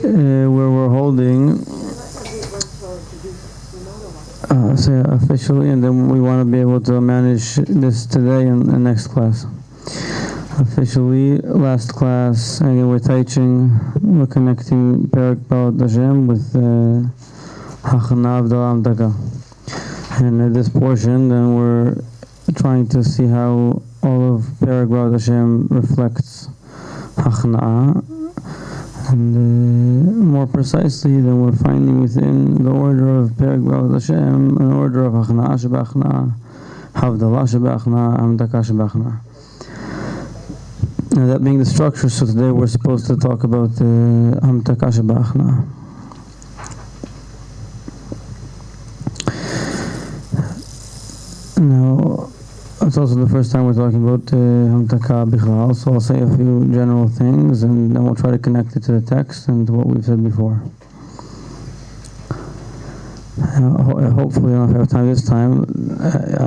Where we're holding say officially, and then we want to be able to manage this today and the next class. Officially, last class, again we're we're connecting Perek Balad Hashem with Hachana Havdalah Hamtaka. And at this portion, then we're trying to see how all of Perek Balad Hashem reflects Hachana. And more precisely, then we're finding within the order of Perek Balad Hashem an order of Hachana Shebachna, Havdalah Shebachna, Hamtaka Shebachna. Now that being the structure, so today we're supposed to talk about Hamtaka Shebachna. Now, it's also the first time we're talking about Hamtaka Bichlal, so I'll say a few general things and then we'll try to connect it to the text and to what we've said before. Hopefully, I don't have time this time.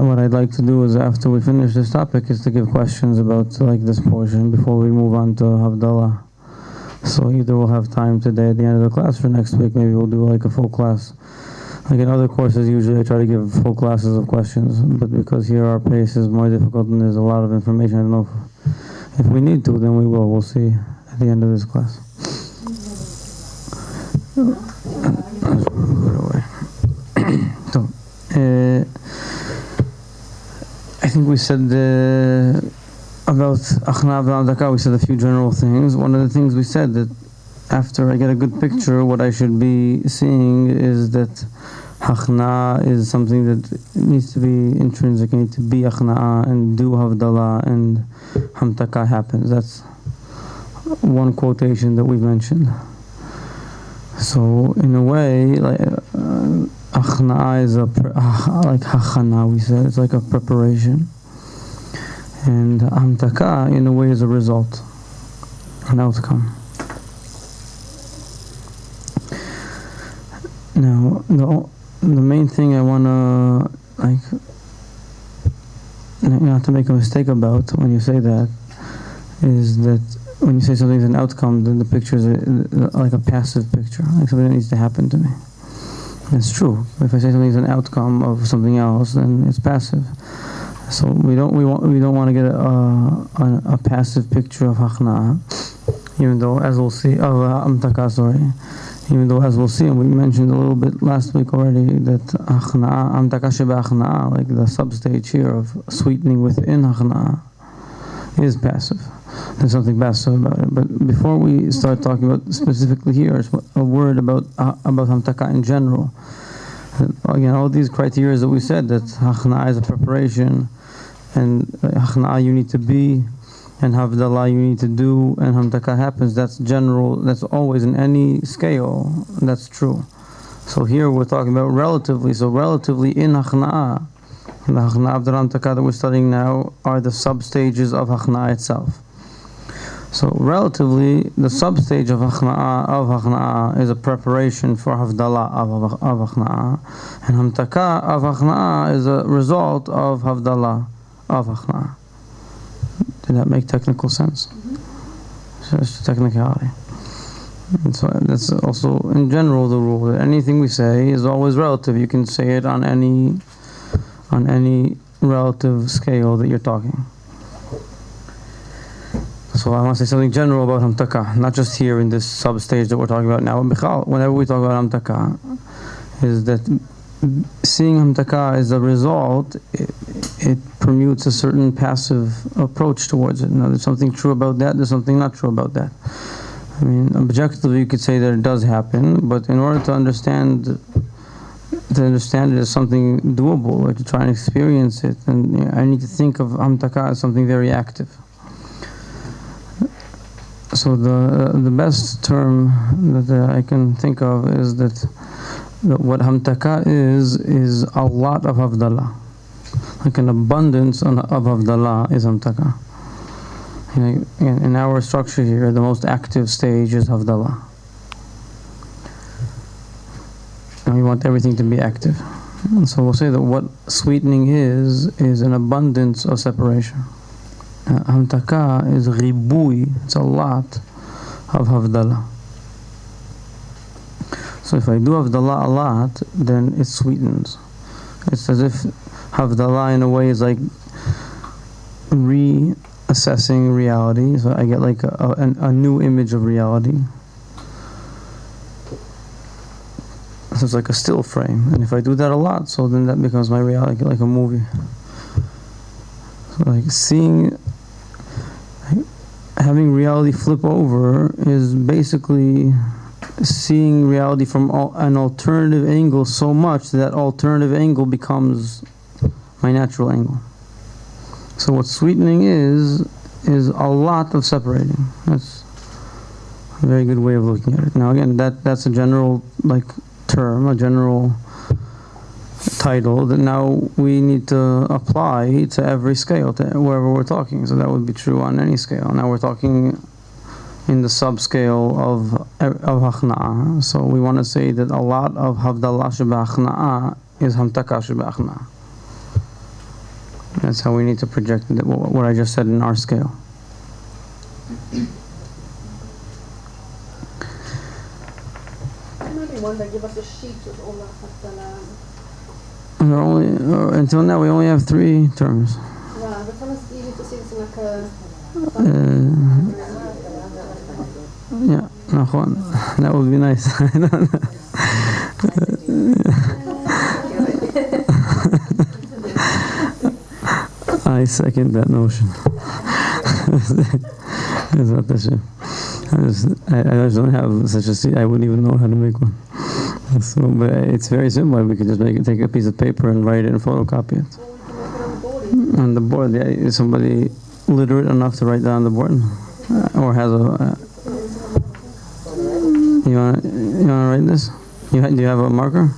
What I'd like to do is, after we finish this topic, is to give questions about this portion before we move on to Havdalah. So either we'll have time today at the end of the class, or next week maybe we'll do a full class. Like in other courses, usually I try to give full classes of questions, but because here our pace is more difficult and there's a lot of information, I don't know if we need to, then we will. We'll see at the end of this class. So, I think we said about Hachana Havdalah Hamtaka, we said a few general things. One of the things we said that after I get a good picture, what I should be seeing is that Hachna is something that needs to be intrinsic, it needs to be Hachna and do Havdalah, and Hamtaka happens. That's one quotation that we've mentioned. So in a way, Hachna is like Hachana, we said, it's like a preparation. And Hamtaka, in a way, is a result, an outcome. Now, the main thing I want to, not to make a mistake about when you say that, is that when you say something is an outcome, then the picture is like a passive picture, like something that needs to happen to me. It's true. If I say something is an outcome of something else, then it's passive. So we don't want to get a passive picture of Hachna, even though, as we'll see, of Hamtaka, sorry. Even though, as we'll see, and we mentioned a little bit last week already, that Hamtaka Shebachna, like the substage here of sweetening within Hachna, is passive. There's something passive about it. But before we start talking about specifically here, a word about Hamtaka in general. Again, all these criteria that we said, that Hachna is a preparation, and Hachna you need to be, and Havdalah you need to do, and Hamtaka happens. That's general, that's always in any scale, that's true. So here we're talking about relatively in Hachna, the Hachna Havdalah Hamtaka that we're studying now are the sub-stages of Hachna itself. So relatively, the sub-stage of Hachna is a preparation for Havdalah of Hachna, and Hamtaka of Hachna is a result of Havdalah of Hachna. Did that make technical sense? So it's a technicality. And so that's also in general the rule that anything we say is always relative. You can say it on any relative scale that you're talking. So I want to say something general about Hamtaka, not just here in this sub-stage that we're talking about now. Whenever we talk about Hamtaka, is that seeing Hamtaka as a result, it permutes a certain passive approach towards it. Now, there's something true about that, there's something not true about that. I mean, objectively you could say that it does happen, but in order to understand it as something doable, or to try and experience it, and I need to think of Hamtaka as something very active. So the best term that I can think of is that what Hamtaka is a lot of Havdalah. Like an abundance of Havdalah is Hamtaka. In our structure here, the most active stage is Havdalah. And we want everything to be active. And so we'll say that what sweetening is an abundance of separation. Hamtaka is ribui, it's a lot of Havdalah. So if I do Havdalah a lot, then it sweetens. It's as if Havdalah in a way is like reassessing reality. So I get like a new image of reality. So it's like a still frame. And if I do that a lot, so then that becomes my reality, like a movie. So like having reality flip over is basically seeing reality from an alternative angle so much that alternative angle becomes my natural angle. So what sweetening is a lot of separating. That's a very good way of looking at it. Now again, that's a general term, a general title that now we need to apply to every scale, to wherever we're talking. So that would be true on any scale. Now we're talking in the subscale of Hachna'ah. So we want to say that a lot of Havdalah Sheba'Hachna'ah is Hamtaka Sheba'Hachna'ah. That's how we need to project what I just said in our scale. One that give us a sheet with all the Havdalah. Until now we only have 3 terms. Yeah, but tell us easy to see it's like a... Yeah, Nachon. That would be nice. I second that notion. I just don't have such a seat. I wouldn't even know how to make one. So, but it's very simple. We could just take a piece of paper and write it and photocopy it. Well, we can make it on the board. On the board, yeah. Is somebody literate enough to write that on the board, or has a? You wanna write this? Do you have a marker? How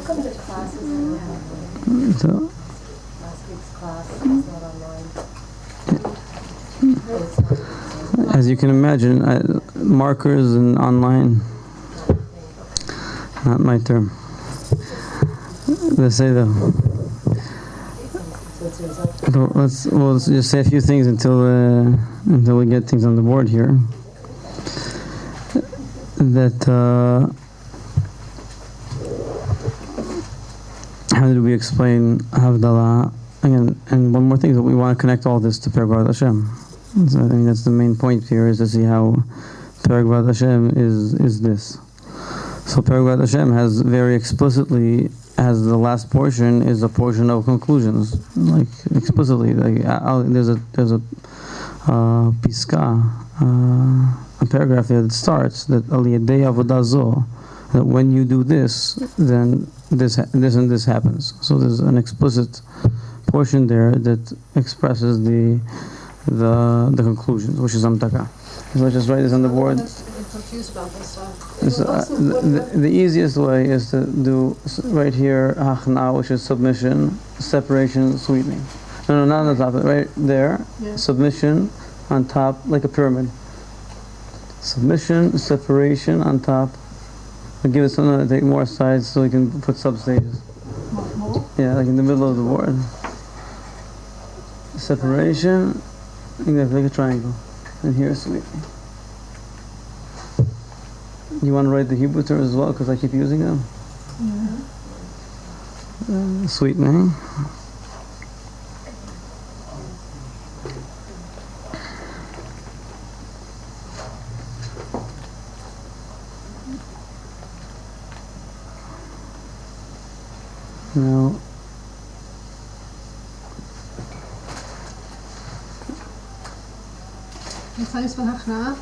come the class isn't So, last week's class is not online? as you can imagine, markers and online, not my term. Let's say though. We'll just say a few things until we get things on the board here. That how did we explain Havdalah again? And one more thing, that we want to connect all this to Perek B'Avat Hashem. So I think that's the main point here, is to see how Perek B'Avat Hashem is this. So Perek B'Avat Hashem has very explicitly, as the last portion is a portion of conclusions, like explicitly. Like there's a piska, a paragraph there that starts that Aliyadei Avodah Zo, that when you do this, then this and this happens. So there's an explicit portion there that expresses the conclusions, which is Hamtaka. So let's just write this on the board. I'm confused about this. The easiest way is to do right here Hachna, which is submission, separation, sweetening. No, not on the top, right there. Yeah. Submission on top, like a pyramid. Submission, separation on top. I'll give it something to take more sides so we can put substages. More? Yeah, like in the middle of the board. Separation, exactly, like a triangle. And here sweetening. You want to write the Hebrew terms as well, because I keep using them? Yeah. Sweetening. Now,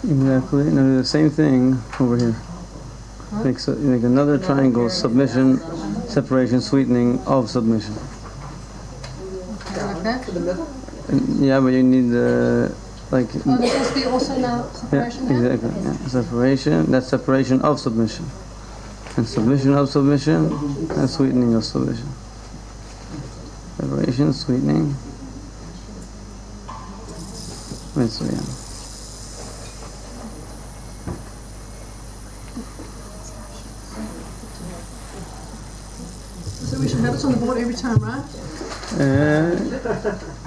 exactly. Now do the same thing over here. Make another triangle, submission, separation, sweetening of submission. Like that? Yeah, but you need like. Oh, this must be also now separation. Yeah, exactly. Yeah. Separation. That's separation of submission, and submission of submission, and sweetening of submission. Separation, sweetening. So yeah. So we should have it on the board every time, right?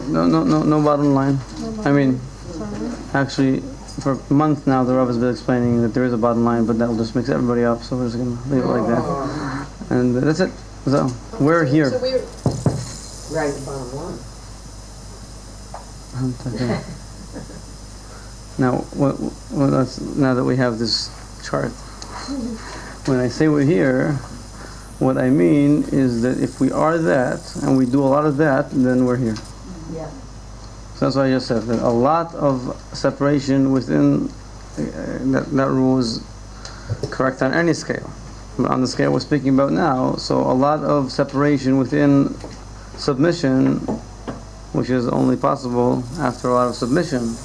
No bottom line. I mean, actually, for a month now, the Rav has been explaining that there is a bottom line, but that will just mix everybody up, so we're just going to leave it like that. And that's it. So, we're here. So we're, Right, the bottom line. Now, now that we have this chart, when I say we're here, what I mean is that if we are that, and we do a lot of that, then we're here. Yeah. So that's what I just said, that a lot of separation within, that rule is correct on any scale. But on the scale we're speaking about now, so a lot of separation within submission, which is only possible after a lot of submission.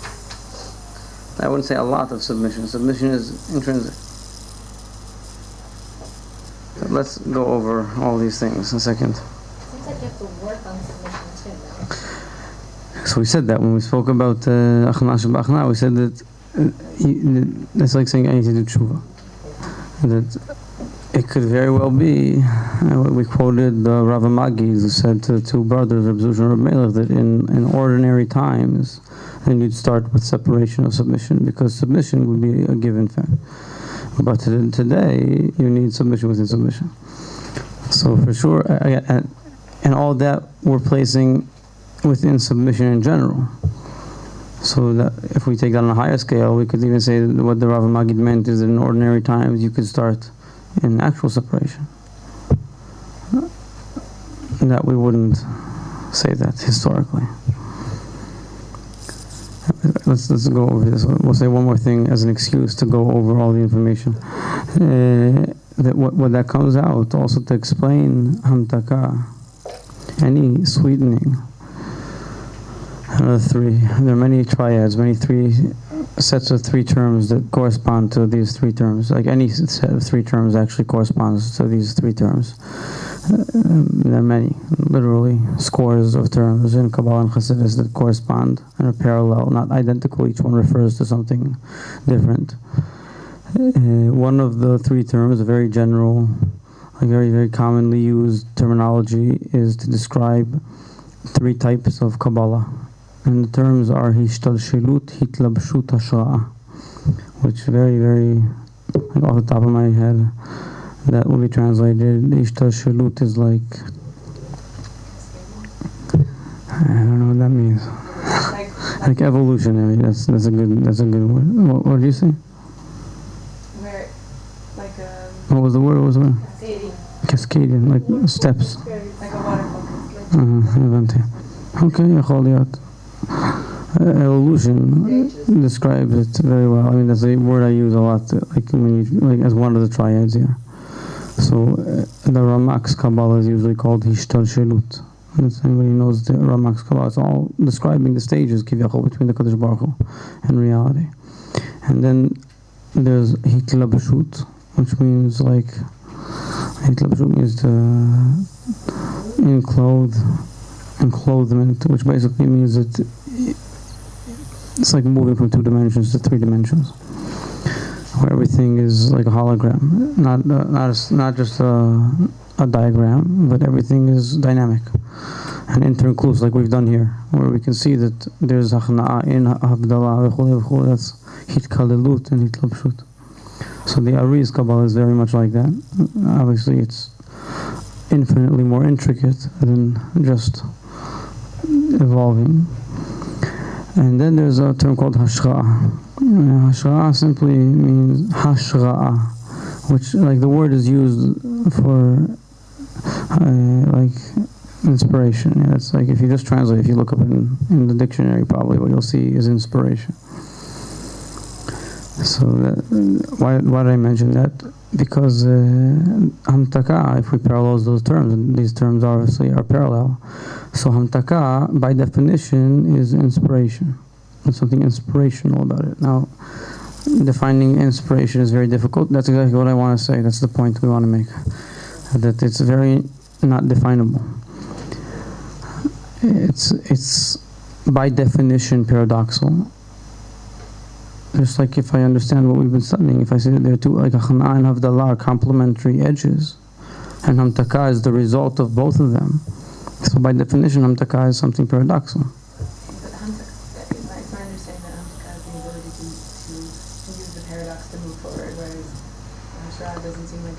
I wouldn't say a lot of submission. Submission is intrinsic. So let's go over all these things in a second. Seems like you have to work on submission too, though. So we said that when we spoke about Achna Shabachna, we said that that's like saying I need to do tshuva. That it could very well be, we quoted the Rav Magid who said to two brothers, Reb Zusha and Reb Melech, that in ordinary times, then you'd start with separation of submission, because submission would be a given fact. But today, you need submission within submission. So for sure, and all that we're placing within submission in general. So that if we take that on a higher scale, we could even say that what the Rav Magid meant is that in ordinary times, you could start in actual separation. And that we wouldn't say that historically. Let's go over this. We'll say one more thing as an excuse to go over all the information. That what that comes out also to explain hamtaka, any sweetening. Another three. There are many triads, three sets of three terms that correspond to these three terms. Like any set of three terms actually corresponds to these three terms. There are many, literally scores of terms in Kabbalah and Chassidus that correspond and are parallel, not identical. Each one refers to something different. One of the three terms, a very general, like very, very commonly used terminology, is to describe three types of Kabbalah. And the terms are Hishtalshelut, Hitlabshut, Hashra'a, which very, very, like off the top of my head, that will be translated. Hishtalshelut is like, I don't know what that means. Like evolutionary. That's a good word. What did you say? Where, like What was the word? cascading, Cascading, like steps. like a waterfall. Okay, יכול להיות. Evolution describes it very well. I mean, that's a word I use a lot, like as one of the triads here. So the Ramak's Kabbalah is usually called Hishtalshelut. If anybody knows the Ramak's Kabbalah, it's all describing the stages kiviyachol between the Kadosh Baruch Hu and reality. And then there's Hitlabshut, which means like Hitlabshut means to enclothement, which basically means that it's like moving from 2 dimensions to 3 dimensions, where everything is like a hologram, not just a diagram, but everything is dynamic and inter-inclusive, like we've done here, where we can see that there's Achna'a in Havdalah, that's Hitkalelut and Hitlabshut. So the Ari's Kabbalah is very much like that. Obviously, it's infinitely more intricate than just evolving. And then there's a term called Hashra'a. Hashra'a simply means Hashra'a, which, like, the word is used for like inspiration. Yeah, it's like if you just translate, if you look up in the dictionary, probably what you'll see is inspiration. So why did I mention that? Because Hamtaka, if we parallel those terms, and these terms obviously are parallel, so Hamtaka, by definition, is inspiration. There's something inspirational about it. Now, defining inspiration is very difficult. That's exactly what I want to say. That's the point we want to make. That it's very not definable. It's by definition paradoxical. Just like if I understand what we've been studying, if I say that there are two, like Achna'a and Havdalah, are complementary edges, and Hamtaka is the result of both of them, So by definition, Hamtaka is something paradoxical. But Hamtaka, it's my understanding that Hamtaka has the ability to use the paradox to move forward, whereas Hashra doesn't seem like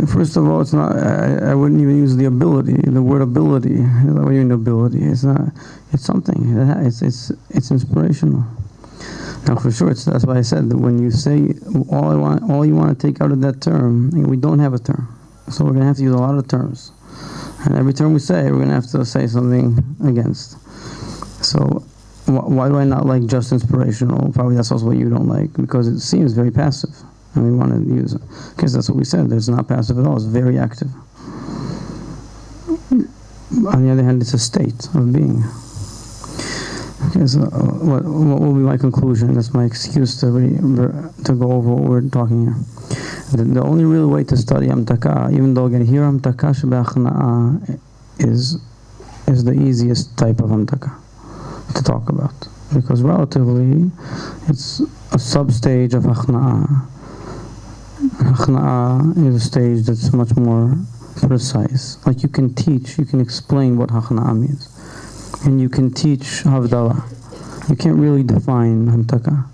it's First of all, it's not. I wouldn't even use the ability. The word ability. What do you mean ability? It's not. It's something. It's inspirational. Now, for sure, that's why I said that when you say all you want to take out of that term, we don't have a term, so we're going to have to use a lot of terms, and every term we say, we're going to have to say something against. So, why do I not like just inspirational? Probably that's also what you don't like, because it seems very passive, and we want to use it because that's what we said. It's not passive at all. It's very active. On the other hand, it's a state of being. Okay, so what will be my conclusion? That's my excuse to go over what we're talking here. The only real way to study Hamtaka, even though again here Hamtaka Sheba'achna'a is the easiest type of Hamtaka to talk about, because relatively it's a sub-stage of Achna'a. Achna'a is a stage that's much more precise. Like you can explain what Achna'a means. And you can teach Havdalah. You can't really define Hamtaka.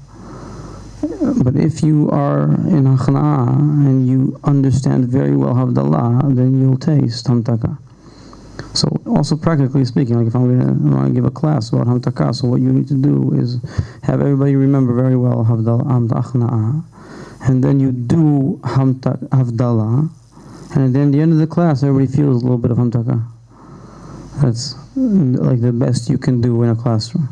But if you are in Achna'a and you understand very well Havdalah, then you'll taste Hamtaka. So also practically speaking, like if I'm going to give a class about Hamtaka, so what you need to do is have everybody remember very well Havdalah, Achna'a, and then you do Havdalah, and then at the end of the class everybody feels a little bit of Hamtaka. That's like the best you can do in a classroom.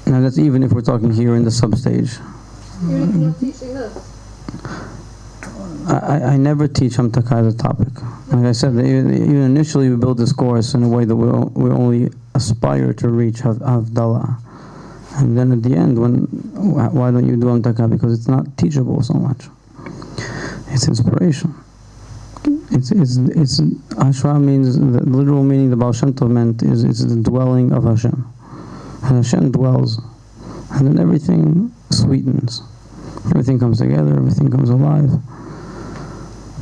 Now that's even if we're talking here in the sub-stage. You're not teaching this. I never teach Hamtaka as a topic. Like I said, even initially we built this course in a way that we only aspire to reach Havdalah. And then at the end, why don't you do Hamtaka? Because it's not teachable so much. It's inspiration. It's Hashra means, the literal meaning the Baal Shem Tov meant is it's the dwelling of Hashem. And Hashem dwells, and then everything sweetens. Everything comes together, everything comes alive.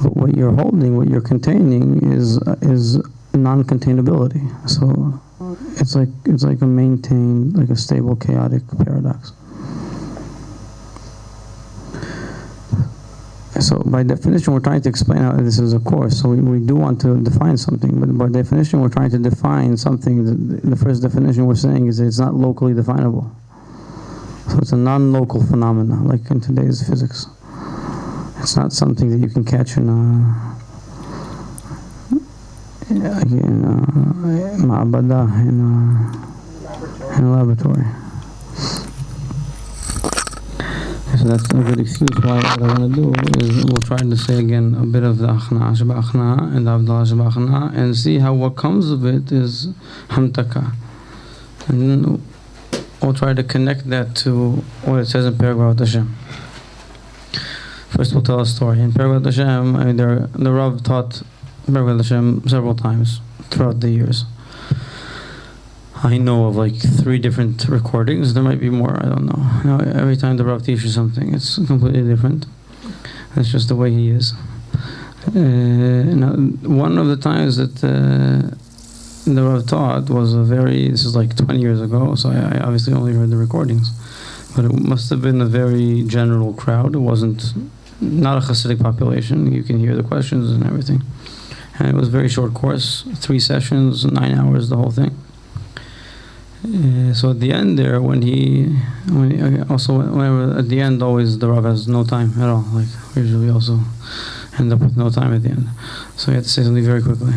But what you're holding, what you're containing is non-containability. So it's like a maintained, like a stable, chaotic paradox. So by definition, we're trying to explain how this is a course. So we do want to define something, but by definition, we're trying to define something. The first definition we're saying is that it's not locally definable. So it's a non-local phenomena, like in today's physics. It's not something that you can catch in ma'abada, in a laboratory. So that's a good excuse why what I want to do is we'll try to say again a bit of the Achna'a Sheba'achna'a and the Havdalah Sheba'achna'a and see how what comes of it is Hamtaka. And then we'll try to connect that to what it says in Paragraph Hashem. First we'll tell a story. In Paragraph Hashem, the Rav taught Paragraph Hashem several times throughout the years. I know of like 3 different recordings. There might be more, I don't know. Now, every time the Rav teaches something, it's completely different. That's just the way he is. Now, one of the times that the Rav taught was this is like 20 years ago, so I obviously only heard the recordings. But it must have been a very general crowd. It wasn't, not a Hasidic population. You can hear the questions and everything. And it was a very short course, 3 sessions, 9 hours, the whole thing. So at the end there, whenever at the end, always the Rav has no time at all. Like we usually also end up with no time at the end. So you have to say something very quickly.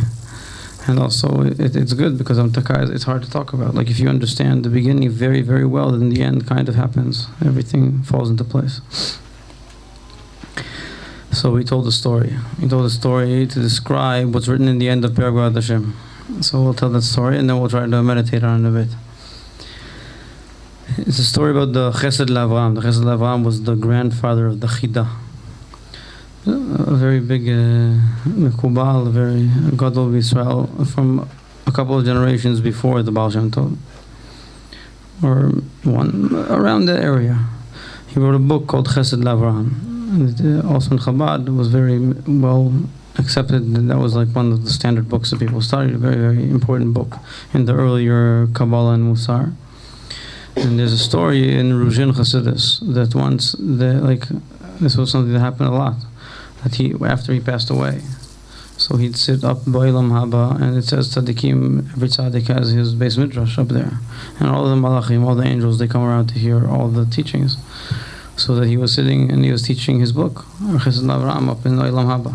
And also it's good because Hamtaka, it's hard to talk about. Like if you understand the beginning very, very well, then the end kind of happens. Everything falls into place. So he told a story. He told a story to describe what's written in the end of Paragraph Hashem. So we'll tell that story and then we'll try to meditate on it a bit. It's a story about the Chesed LaAvraham. The Chesed LaAvraham was the grandfather of the Chida. A very big Mekubal, a very Gadol Yisrael from a couple of generations before the Baal Shem Tov. Or one, around that area. He wrote a book called Chesed LaAvraham. And also in Chabad, it was very well accepted that was like one of the standard books that people studied, a very, very important book in the earlier Kabbalah and Musar. And there's a story in Ruzhin Chassidus that once, this was something that happened a lot, that after he passed away, so he'd sit up Ba'ilam Haba, and it says Tzaddikim, every Tzaddik has his Beis Midrash up there, and all the Malachim, all the angels, they come around to hear all the teachings. So that he was sitting and he was teaching his book, Chesed Avraham, up in Ba'ilam Haba.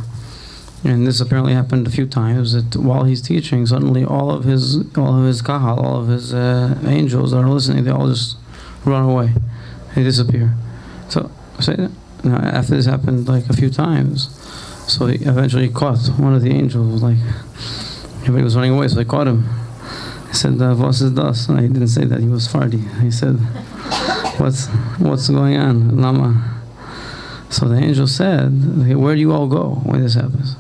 And this apparently happened a few times, that while he's teaching, suddenly all of his kahal, all of his angels that are listening, they all just run away. They disappear. So, now after this happened like a few times, so he eventually caught one of the angels, like, everybody was running away, so they caught him. He said, "Was is das?" And he didn't say that, he was Fardi. He said, What's going on? Lama. So the angel said, "Where do you all go when this happens?"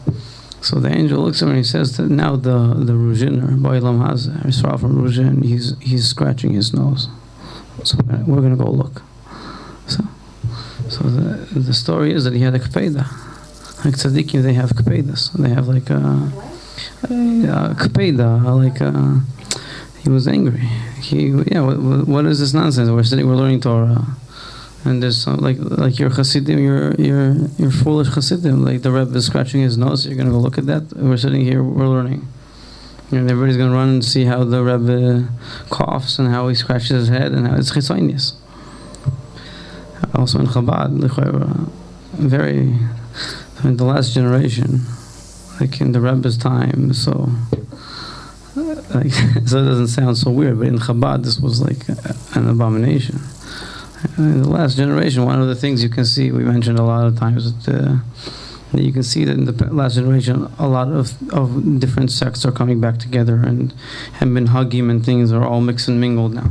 So the angel looks at him and he says that now the Ruzhiner, Ba'ilam Hazeh, Yisrael from Ruzhin, he's scratching his nose. So we're going to go look. So the story is that he had a kpeda. Like tzaddikim, they have kpedas. They have like a kpeda, he was angry. What is this nonsense? We're learning Torah, and there's some, like your Hasidim, you're foolish Hasidim. Like the Rebbe is scratching his nose. You're gonna go look at that. We're sitting here, we're learning, and everybody's gonna run and see how the Rebbe coughs and how he scratches his head and how it's chitzonius. Also in Chabad, in the last generation, like in the Rebbe's time, so it doesn't sound so weird, but in Chabad this was like an abomination. In the last generation, one of the things you can see, we mentioned a lot of times, that you can see that in the last generation, a lot of different sects are coming back together, and minhagim and things are all mixed and mingled now.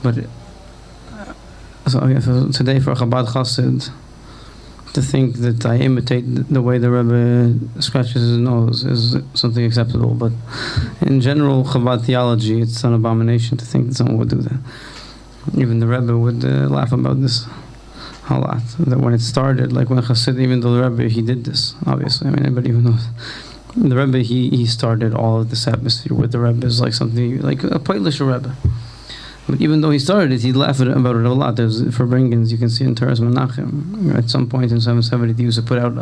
But so today for Chabad Chassid, to think that I imitate the way the Rebbe scratches his nose is something acceptable, but in general Chabad theology, it's an abomination to think that someone would do that. Even the Rebbe would laugh about this a lot. That when it started, like when Chassid, even though the Rebbe, he did this, obviously, anybody who knows. The Rebbe, he started all of this atmosphere with the Rebbe is like something, like a Polish Rebbe. But even though he started it, he'd laugh about it a lot. There's for Bringens, you can see in Teres Menachem, at some point in 770, they used to put out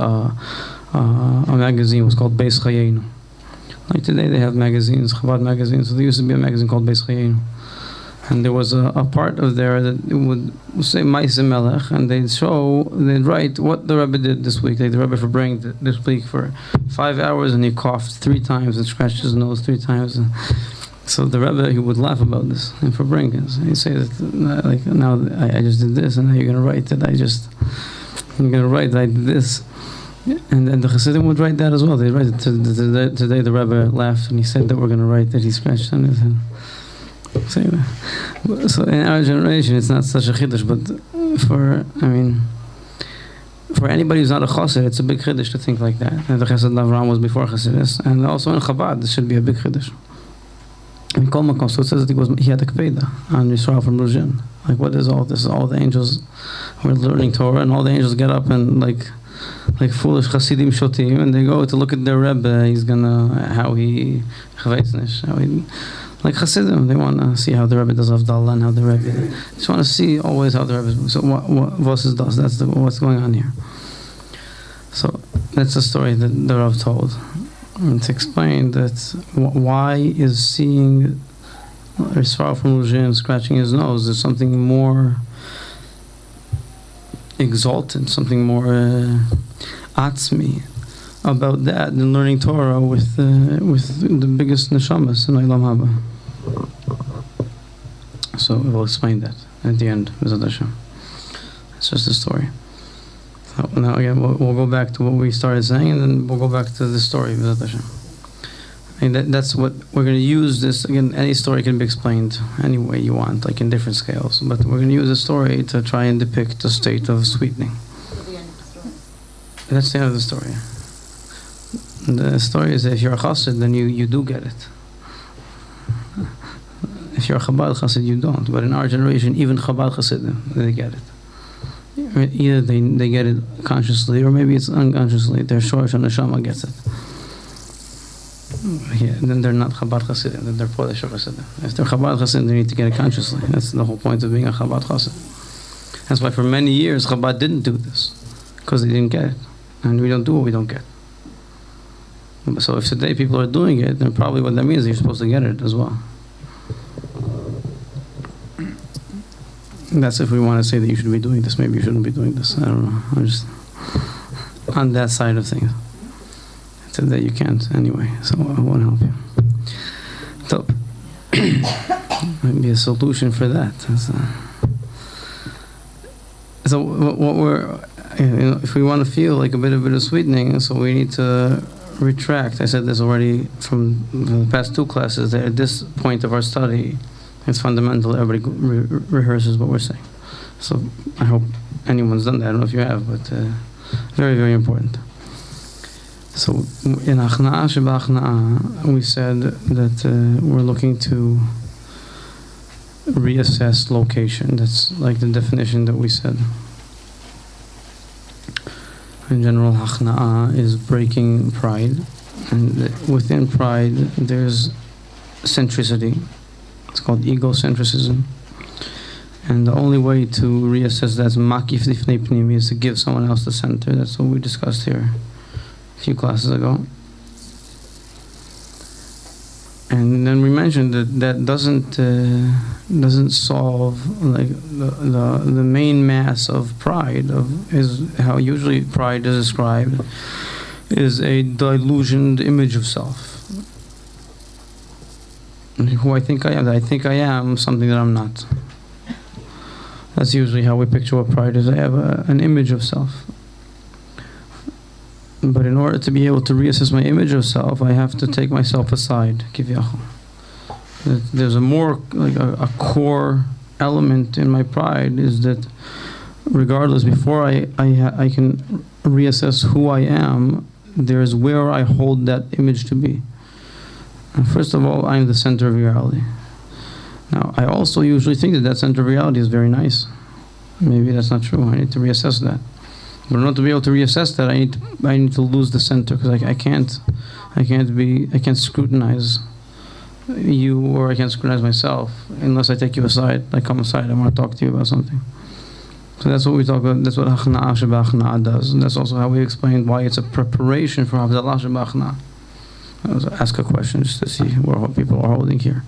a magazine. It was called Beis Chayenu. Like today, they have magazines, Chabad magazines. So there used to be a magazine called Beis Chayenu. And there was a part of there that it would say Ma'aseh Melech, and they'd write what the Rebbe did this week. Like the Rebbe for bringing this week for 5 hours, and he coughed 3 times and scratched his nose 3 times. So the Rebbe, he would laugh about this, and for Brinkens, he'd say that, like, now I just did this, and now you're going to write that you're going to write that I did this. And then the Chassidim would write that as well. They'd write it. Today the Rebbe laughed, and he said that we're going to write that he scratched on his head. So in our generation, it's not such a chiddush, but for anybody who's not a chassid, it's a big chiddush to think like that. And the Chesed Avraham was before Chassidus, and also in Chabad, this should be a big chiddush. In Kol Makom, so it says that he had a kpeda on Yisrael from Ruzhin. Like, what is all this? All the angels were learning Torah, and all the angels get up and like foolish Chassidim shotim, and they go to look at their Rebbe. He's gonna like Chassidim, they want to see how the Rebbe does Avdallah and how the Rebbe. Just want to see always how the Rebbe. So what is das? That's what's going on here. So that's the story that the Rav told. And to explain that why is seeing Yisrael from Ruzhin scratching his nose, there's something more exalted, something more atzmi about that than learning Torah with the biggest neshamas in Olam Haba. So we'll explain that at the end. It's just a story. So now again, we'll go back to what we started saying, and then we'll go back to the story. And that's what we're going to use. This again, any story can be explained any way you want, like in different scales. But we're going to use a story to try and depict the state of sweetening. That's the end of the story. The story is that if you're a chassid, then you do get it. If you're a Chabad chassid, you don't. But in our generation, even Chabad chassidim, they get it. Either they get it consciously, or maybe it's unconsciously. Their shorsh and neshama gets it. Yeah, then they're not Chabad Hasidim, then they're Podesh Hasidim. If they're Chabad Hasidim, they need to get it consciously. That's the whole point of being a Chabad Hasid. That's why for many years Chabad didn't do this, because they didn't get it. And we don't do what we don't get. So if today people are doing it, then probably what that means is you're supposed to get it as well. That's if we want to say that you should be doing this. Maybe you shouldn't be doing this. I don't know. I'm just on that side of things. Today you can't anyway, so I won't help you. So, might be a solution for that. So what we're, if we want to feel like a bit of sweetening, so we need to retract. I said this already from the past two classes, that at this point of our study, it's fundamental everybody rehearses what we're saying. So I hope anyone's done that. I don't know if you have, but very, very important. So in Achna'a Sheba Achna'a, we said that we're looking to reassess location. That's like the definition that we said. In general, Achna'a is breaking pride, and within pride there's centricity. It's called egocentrism. And the only way to reassess that is makif lifnei pnimi, is to give someone else the center. That's what we discussed here a few classes ago. And then we mentioned that doesn't solve like the main mass of pride, is how usually pride is described, is a delusioned image of self. Who I think I am something that I'm not. That's usually how we picture what pride is. I have an image of self. But in order to be able to reassess my image of self, I have to take myself aside. There's a more, like a core element in my pride, is that regardless, before I can reassess who I am, there's where I hold that image to be. And first of all, I'm the center of reality. Now, I also usually think that center of reality is very nice. Maybe that's not true. I need to reassess that. But in order to be able to reassess that, I need to lose the center, because I can't scrutinize you, or I can't scrutinize myself unless I take you aside. I come aside, I want to talk to you about something. So that's what we talk about. That's what Achna'a Sheba Achna'a does, and that's also how we explain why it's a preparation for Havdalah Sheba Achna'a. Ask a question just to see what people are holding here.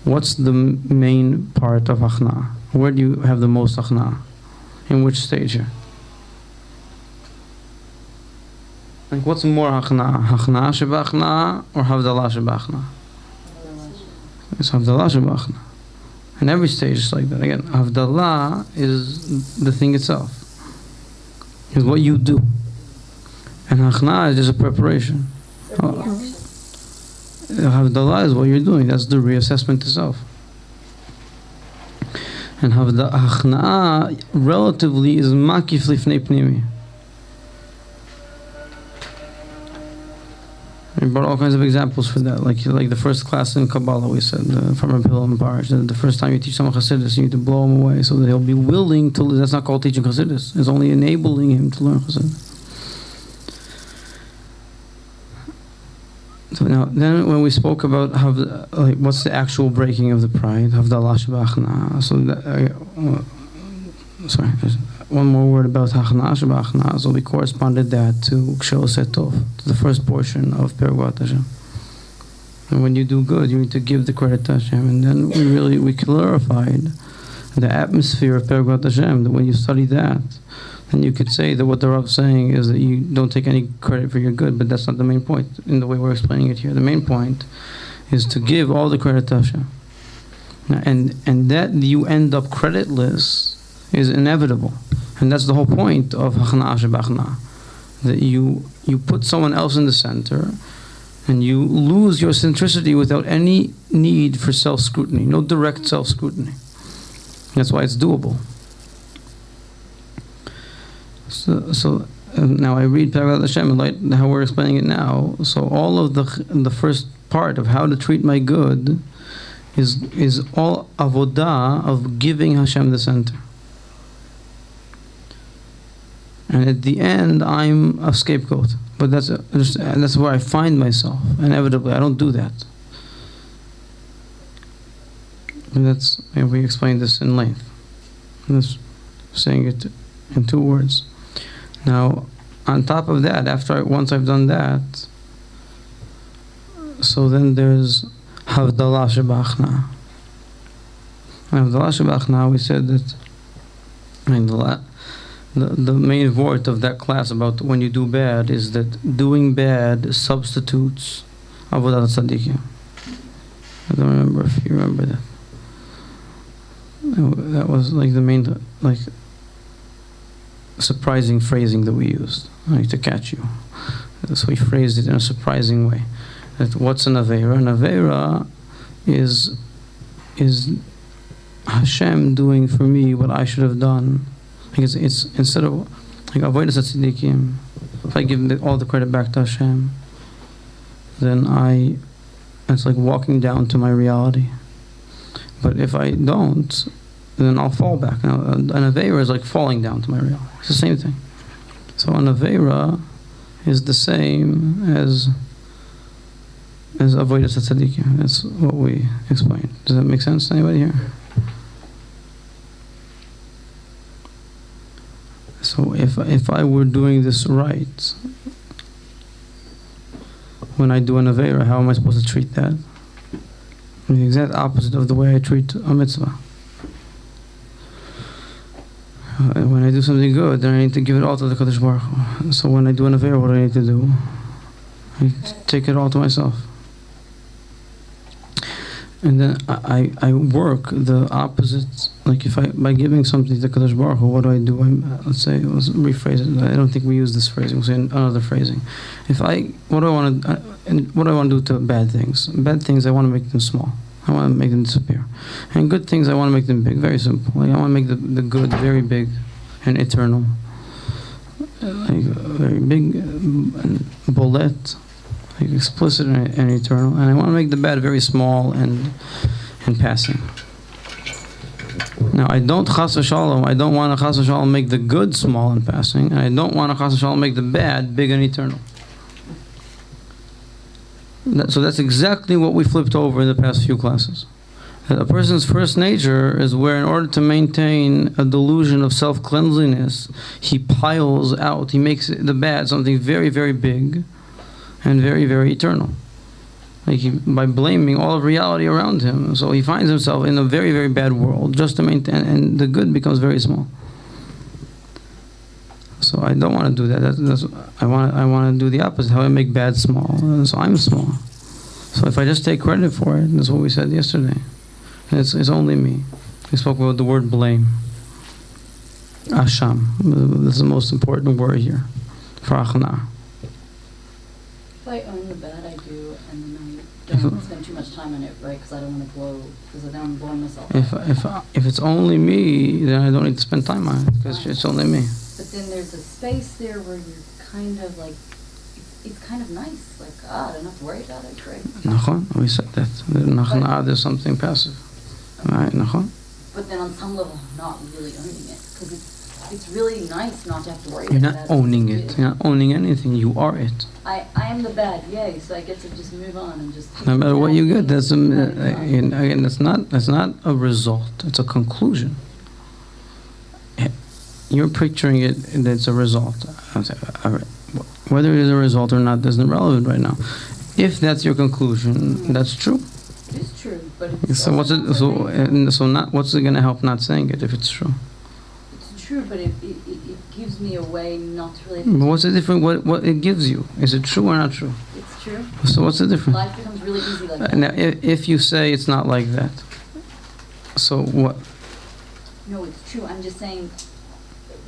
What's the main part of Achna'a? Where do you have the most Achna'a? In which stage here? Like, what's more Achna'a? Achna'a Sheba Achna'a or Havdalah Sheba Achna'a? It's Havdalah Sheba Achna'a. And every stage is like that. Again, Havdalah is the thing itself. Is what you do. And Achna'a is just a preparation. Havdalah is what you're doing. That's the reassessment to self. And Achna'a relatively is makif lifnei pnimi. We brought all kinds of examples for that, like the first class in Kabbalah we said from Rabbi Hillel and Parish, that the first time you teach someone Chassidus, you need to blow him away so that he'll be willing to. That's not called teaching Chassidus. It's only enabling him to learn Chassidus. So now, then when we spoke about what's the actual breaking of the pride, Havdalah Sheba Achna'a. So sorry, there's one more word about Achna'a Sheba Achna'a. So we corresponded that to Kshel Setov, to the first portion of Perguat Hashem. And when you do good, you need to give the credit to Hashem. And then we clarified the atmosphere of Perguat Hashem, that when you study that, then you could say that what the Rav is saying is that you don't take any credit for your good, but that's not the main point in the way we're explaining it here. The main point is to give all the credit to Hashem. And that you end up creditless is inevitable. And that's the whole point of Achna'a Sheba Achna'a. That you put someone else in the center, and you lose your centricity without any need for self-scrutiny, no direct self-scrutiny. That's why it's doable. So now I read Perguat Hashem and like how we're explaining it now. So all of the first part of how to treat my good is all avodah of giving Hashem the center. And at the end, I'm a scapegoat. But that's where I find myself. Inevitably, I don't do that. And we explained this in length. I'm just saying it in 2 words. Now, on top of that, once I've done that, so then there's Havdalah Shebachna. And Havdalah Shebachna, we said that the main word of that class about when you do bad is that doing bad substitutes Avodat Tzaddikim. I don't remember if you remember that. That was like the main, like, surprising phrasing that we used, like, to catch you. So we phrased it in a surprising way. That what's an Aveira? An Aveira is Hashem doing for me what I should have done. Because it's instead of like Avodas Tzaddikim, if I give all the credit back to Hashem, then it's like walking down to my reality. But if I don't, then I'll fall back. Now, an Aveira is like falling down to my reality. It's the same thing. So an Aveira is the same as Avodas Tzaddikim. That's what we explained. Does that make sense to anybody here? So if I were doing this right, when I do an Aveira, how am I supposed to treat that? The exact opposite of the way I treat a mitzvah. When I do something good, then I need to give it all to the Kadosh Baruch Hu. So when I do an Aveira, what do I need to do? I take it all to myself. And then I work the opposite. Like by giving something to Kadosh Baruch Hu, what do I do? Let's rephrase it. I don't think we use this phrasing. We'll say another phrasing. What do I want to do to bad things? Bad things, I want to make them small. I want to make them disappear. And good things, I want to make them big. Very simple. Like I want to make the good very big and eternal. Like very big and bolet, like explicit and eternal. And I want to make the bad very small and passing. Now, I don't chas v'shalom. I don't want to chas v'shalom make the good small and passing, and I don't want to chas v'shalom make the bad big and eternal. So that's exactly what we flipped over in the past few classes. That a person's first nature is where, in order to maintain a delusion of self-cleanliness, he piles out. He makes the bad something very, very big and very, very eternal. Like by blaming all of reality around him. So he finds himself in a very, very bad world just to maintain, and the good becomes very small. So I don't want to do that. I want to do the opposite. How I make bad small. So I'm small. So if I just take credit for it, that's what we said yesterday. It's only me. We spoke about the word blame. Asham. This is the most important word here. For Achna. If I own the bad, I do, and then I don't spend too much time on it, right? Because I don't want to blow, because then I'm blowing myself. If it's only me, then I don't need to spend time on it, because it's only me. But then there's a space there where you're kind of like, it's kind of nice. Like, I don't have to worry about it, great. Nachon, we said that. Nachna, there's something passive. Right, Nachon? But then on some level, I'm not really owning it, because it's really nice not to have to worry You're about not owning it. You're not owning anything. You are it. I am the bad, yay! So I get to just move on and just. No matter what you get, that's again. That's not a result. It's a conclusion. You're picturing it. It's a result. Whether it is a result or not isn't relevant right now. If that's your conclusion, that's true. It's true, but it's so what's it? What's it going to help not saying it if it's true? True, but it gives me a way not to really. But what's the difference? What it gives you? Is it true or not true? It's true. So what's the difference? Life becomes really easy like that. Now, if you say it's not like that, so what? No, it's true. I'm just saying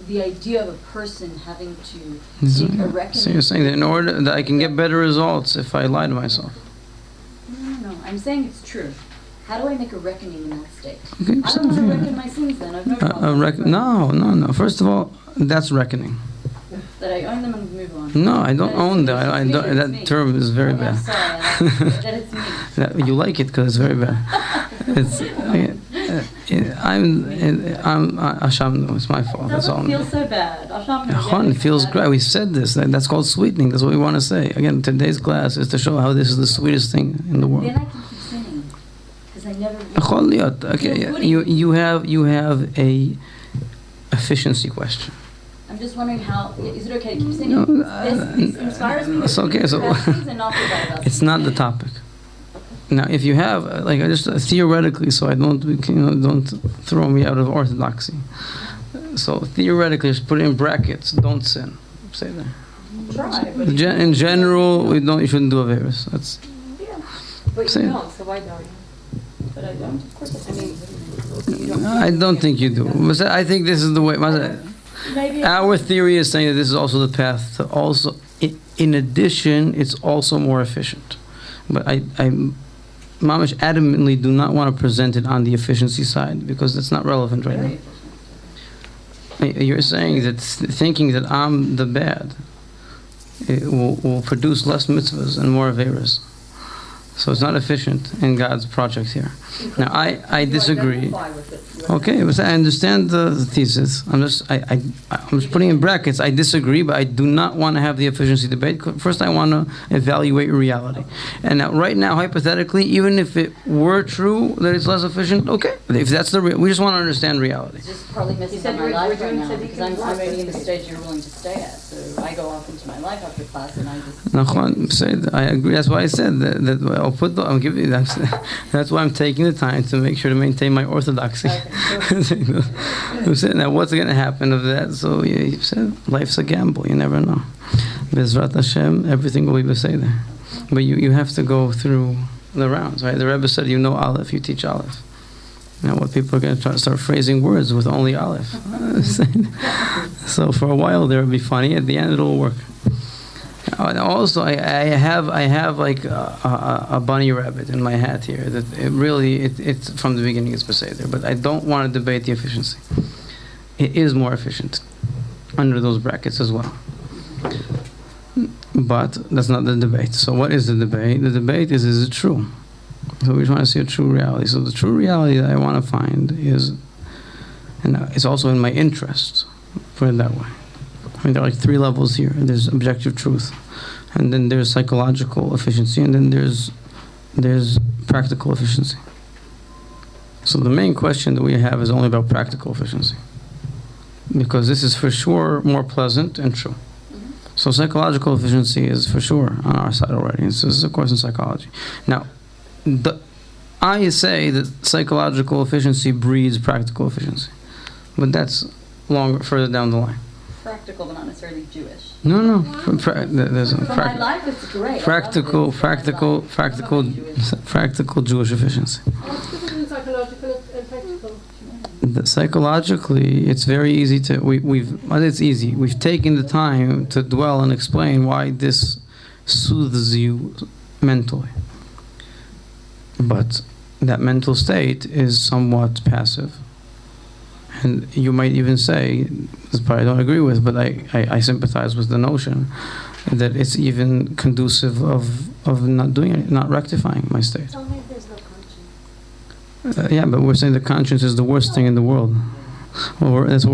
the idea of a person having to take a reckoning. So you're saying that in order that I can get better results if I lie to myself. No. I'm saying it's true. How do I make a reckoning in that state? Okay, I don't want to reckon my sins then. I've no problem. No. First of all, that's reckoning. That I own them and move on. No, I don't own that. I don't. That term is very bad. I'm sorry. That it's me. You like it because it's very bad. It's Asham, it's my fault. It That's all. doesn't feel so bad. It feels great. We said this. That's called sweetening. That's what we want to say. Again, today's class is to show how this is the sweetest thing in the world. Then I can keep sinning because I never. Okay, you have a efficiency question. I'm just wondering how. Is it okay to keep singing? No, This inspires me. it's okay. So it's not the topic. Now, if you have, like, I just theoretically, so I don't throw me out of orthodoxy. So theoretically, just put it in brackets. Don't sin. Say that. Try, but In general, you shouldn't do averos. That's. but you Same. don't, so why don't you? But I don't. Of course, I mean, I don't think you do. But I think this is the way. maybe. Our theory is saying that this is also the path to also. In addition, it's also more efficient. But I Mamish adamantly do not want to present it on the efficiency side because that's not relevant right now. You're saying that thinking that I'm the bad it will produce less mitzvahs and more averas. So it's not efficient in God's project here. Now I disagree. Okay, but I understand the thesis. I'm just putting in brackets. I disagree, but I do not want to have the efficiency debate. First, I want to evaluate reality. And now, right now, hypothetically, even if it were true that it's less efficient, okay. If that's we just want to understand reality. It's just probably missing said on my we're life right doing now so because we can I'm already in the relax. stage you're willing to stay at. So I go off into my life after class and I just. Nachon, I agree. That's why I said that I'll give you that. That's why I'm taking the time to make sure to maintain my orthodoxy. I'm saying now, what's going to happen of that? So you said life's a gamble. You never know. Bezrat Hashem, everything will be beseder. But you have to go through the rounds, right? The Rebbe said, you know Aleph, you teach Aleph. Now, what people are going to try to start phrasing words with only Aleph. So for a while, there will be funny. At the end, it'll work. Also, I have like a bunny rabbit in my hat here that it's from the beginning it's beseder, but I don't want to debate the efficiency. It is more efficient under those brackets as well. But that's not the debate. So what is the debate? The debate is it true? So we're trying to see a true reality. So the true reality that I want to find is, and it's also in my interest, put it that way. I mean, there are like 3 levels here. There's objective truth, and then there's psychological efficiency, and then there's practical efficiency. So the main question that we have is only about practical efficiency, because this is for sure more pleasant and true. So psychological efficiency is for sure on our side already. And so this is a course in psychology. Now, I say that psychological efficiency breeds practical efficiency, but that's further down the line. Practical, but not necessarily Jewish. No. There's a For my life, it's great. practical Jewish efficiency. What's the difference between psychological and practical? Psychologically, it's very easy to it's easy. We've taken the time to dwell and explain why this soothes you mentally. But that mental state is somewhat passive. And you might even say, this part I don't agree with, but I sympathize with the notion that it's even conducive of not doing it, not rectifying my state. Only if there's no conscience. Yeah, but we're saying the conscience is the worst thing in the world. Well, that's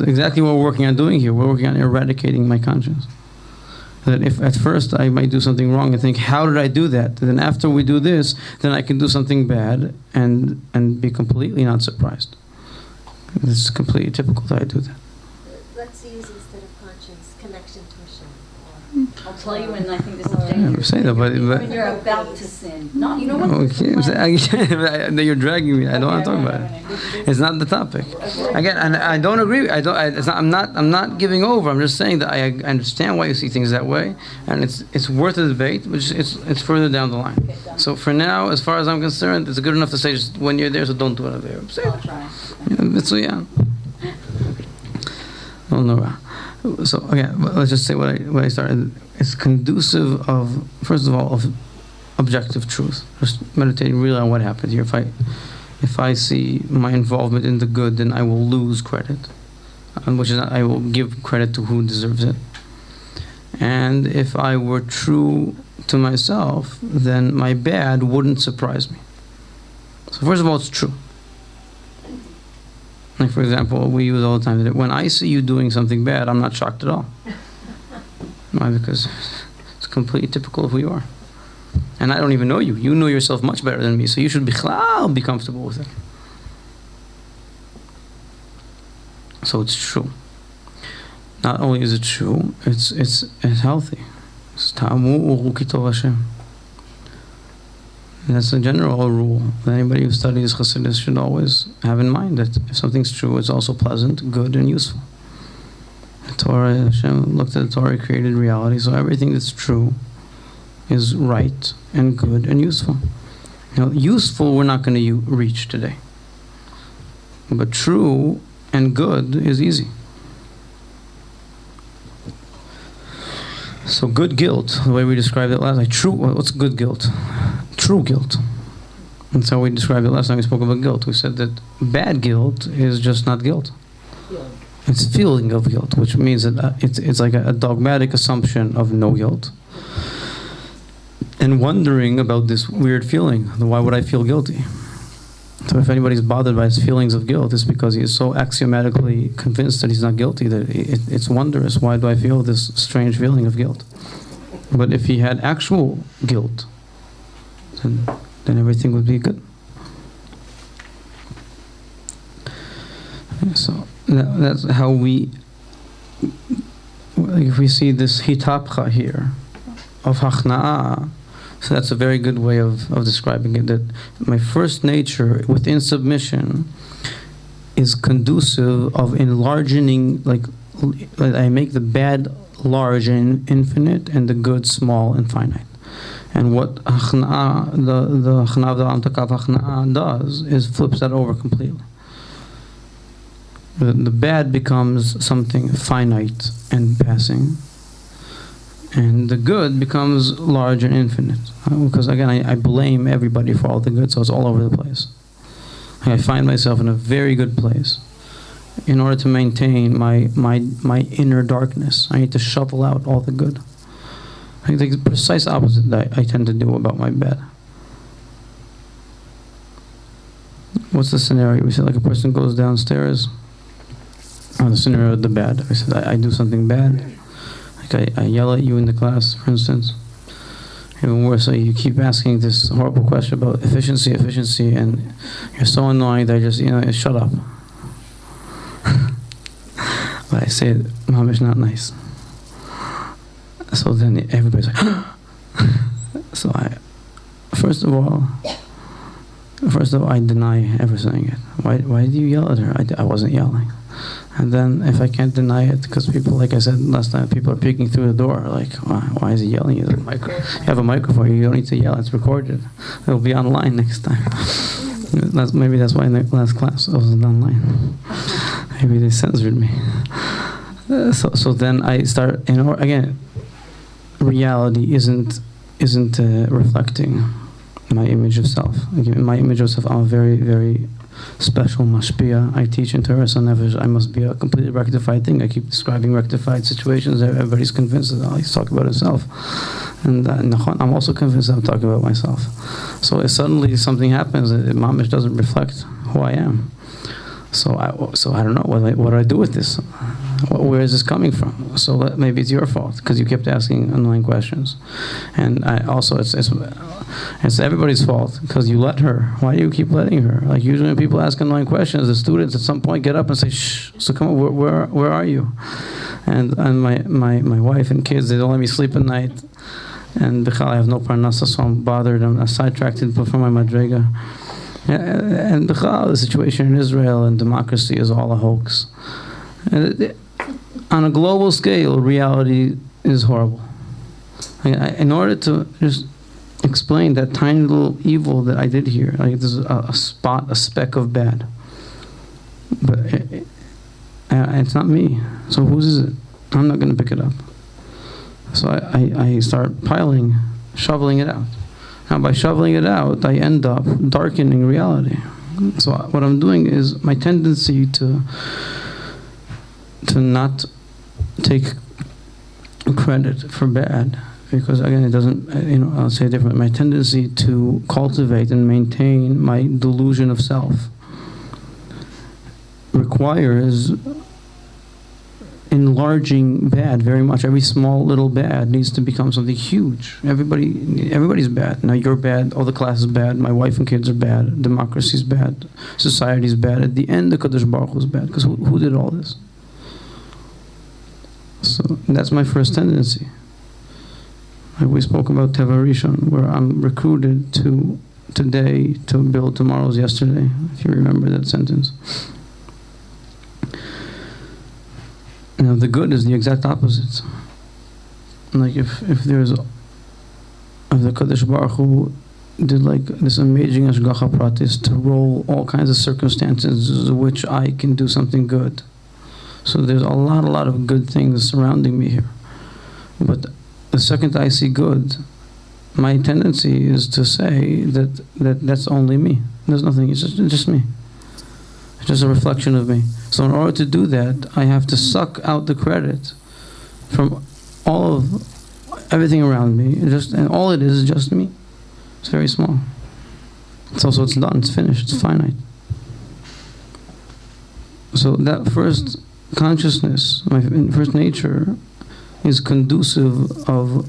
exactly what we're working on doing here. We're working on eradicating my conscience. That if at first I might do something wrong and think, how did I do that? And then after we do this, then I can do something bad and be completely not surprised. It's completely typical that I do that. Let's use instead of conscience, connection to Hashem. I'll tell you when I think this is I'm dangerous. saying that, but When you're about to sin. No, you know what? okay, you're dragging me. I don't want to talk about it. It's not the topic. Again, and I don't agree. I'm not giving over. I'm just saying that I understand why you see things that way, and it's worth a debate, but it's further down the line. So for now, as far as I'm concerned, it's good enough to say just when you're there, so don't do it there. I'll try. So yeah. Oh no. So again, let's just say what I started. It's conducive of, first of all, of objective truth. Just meditating really on what happened here. If I see my involvement in the good, then I will lose credit, which is not, I will give credit to who deserves it. And if I were true to myself, then my bad wouldn't surprise me. So first of all, it's true. Like, for example, we use all the time that when I see you doing something bad, I'm not shocked at all. Why? Because it's completely typical of who you are. And I don't even know you. You know yourself much better than me, so you should be comfortable with it. So it's true. Not only is it true, it's healthy. It's ta'amu kitov Hashem. And that's a general rule that anybody who studies Chassidus should always have in mind, that if something's true, it's also pleasant, good, and useful. The Torah, Hashem looked at the Torah, created reality, so everything that's true is right and good and useful. Useful we're not going to reach today. But true and good is easy. So good guilt, the way we described it last night, what's good guilt? True guilt. That's how we described it last time we spoke about guilt. We said that bad guilt is just not guilt. It's feeling of guilt, which means that it's like a dogmatic assumption of no guilt. And wondering about this weird feeling, why would I feel guilty? So if anybody's bothered by his feelings of guilt, it's because he is so axiomatically convinced that he's not guilty that it's wondrous. Why do I feel this strange feeling of guilt? But if he had actual guilt, then everything would be good. So that's how we, like if we see this hitapcha here of hachna'ah, so that's a very good way of describing it, that my first nature within submission is conducive of enlarging, like I make the bad large and infinite and the good small and finite. And what the Hachna'ah of the Am Takav Hachna'ah does is flips that over completely. The bad becomes something finite and passing, and the good becomes large and infinite. Because again, I blame everybody for all the good, so it's all over the place. I find myself in a very good place. In order to maintain my inner darkness, I need to shovel out all the good. I think the precise opposite that I tend to do about my bad. What's the scenario? We said like a person goes downstairs. The scenario of the bad. I said I do something bad. Like I yell at you in the class, for instance. Even worse, so you keep asking this horrible question about efficiency, and you're so annoying that I just, shut up. But I say it, Mom, it's not nice. So then everybody's like, so first of all, I deny ever saying it. Why do you yell at her? I wasn't yelling. And then if I can't deny it, because people, like I said last time, people are peeking through the door, like, why is he yelling? You have a microphone, you don't need to yell, it's recorded. It'll be online next time. Maybe that's why in the last class I wasn't online. Maybe they censored me. So then I start, again, reality isn't reflecting my image of self. In my image of self, I'm a very, very special mashpia. I teach in Torah Nefesh. I must be a completely rectified thing. I keep describing rectified situations. Everybody's convinced that he's talking about himself. And I'm also convinced that I'm talking about myself. So if suddenly something happens, mamish doesn't reflect who I am. So I don't know, what do I do with this? Where is this coming from? So maybe it's your fault, because you kept asking annoying questions. And it's everybody's fault, because you let her. Why do you keep letting her? Like usually when people ask annoying questions, the students at some point get up and say, shh, so come on, where are you? And my wife and kids, they don't let me sleep at night. And I have no parnasa, so I'm bothered. I'm sidetracked from my madrega. And the situation in Israel and democracy is all a hoax. On a global scale, reality is horrible. In order to just explain that tiny little evil that I did here, like there's a speck of bad. But it's not me. So whose is it? I'm not going to pick it up. So I start shoveling it out. Now by shoveling it out, I end up darkening reality. So what I'm doing is my tendency to not take credit for bad, because again it doesn't, I'll say it differently. My tendency to cultivate and maintain my delusion of self requires enlarging bad very much. Every small little bad needs to become something huge. Everybody's bad. Now you're bad, all the class is bad, my wife and kids are bad, democracy's bad, society's bad. At the end, the Kadosh Baruch Hu is bad, because who did all this? So that's my first tendency. Like we spoke about Teva Rishon, where I'm recruited to today to build tomorrow's yesterday, if you remember that sentence. Now the good is the exact opposite. Like if the Kadosh Baruch Hu did like this amazing Ashgacha Pratis to roll all kinds of circumstances in which I can do something good. So there's a lot of good things surrounding me here. But the second I see good, my tendency is to say that's only me. There's nothing, it's just me. It's just a reflection of me. So in order to do that, I have to suck out the credit from all of everything around me. And all it is just me. It's very small. It's done, it's finished, it's finite. So that first consciousness, my first nature, is conducive of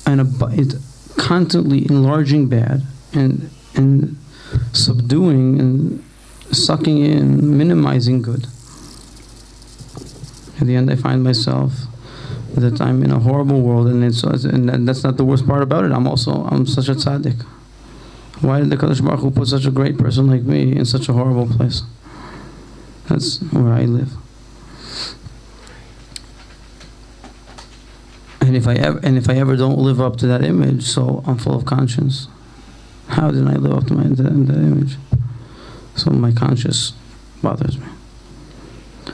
it constantly enlarging bad and subduing and sucking in, minimizing good. At the end, I find myself that I'm in a horrible world, and that's not the worst part about it. I'm such a tzaddik. Why did the Kadosh Baruch Hu put such a great person like me in such a horrible place? That's where I live. And if I ever don't live up to that image, so I'm full of conscience. How did I live up to that image? So my conscience bothers me.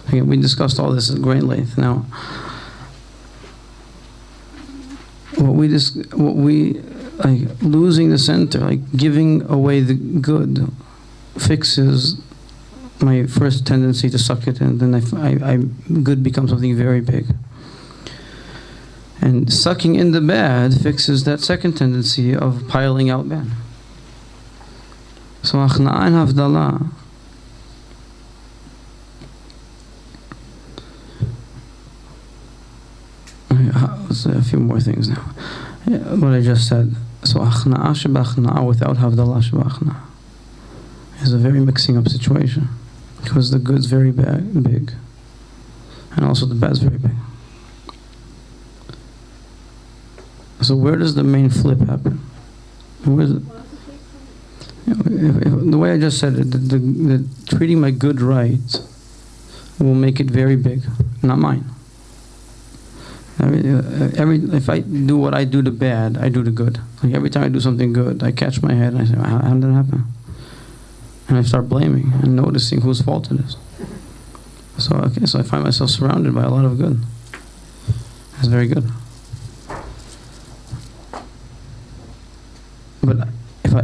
Again, we discussed all this at great length. Now, losing the center, like giving away the good, fixes my first tendency to suck it in. Then good becomes something very big. And sucking in the bad fixes that second tendency of piling out bad. So Achna'a and Havdalah, let's say a few more things now. What I just said. So Achna'a sheba'achna'a without Havdalah sheba'achna'a is a very mixing up situation, because the good's very big, and also the bad's very big. So where does the main flip happen? The way I just said it, the treating my good right will make it very big, not mine. If I do what I do to bad, I do to good. Like every time I do something good, I catch my head and I say, how did that happen? And I start blaming and noticing whose fault it is. So I find myself surrounded by a lot of good. That's very good. But if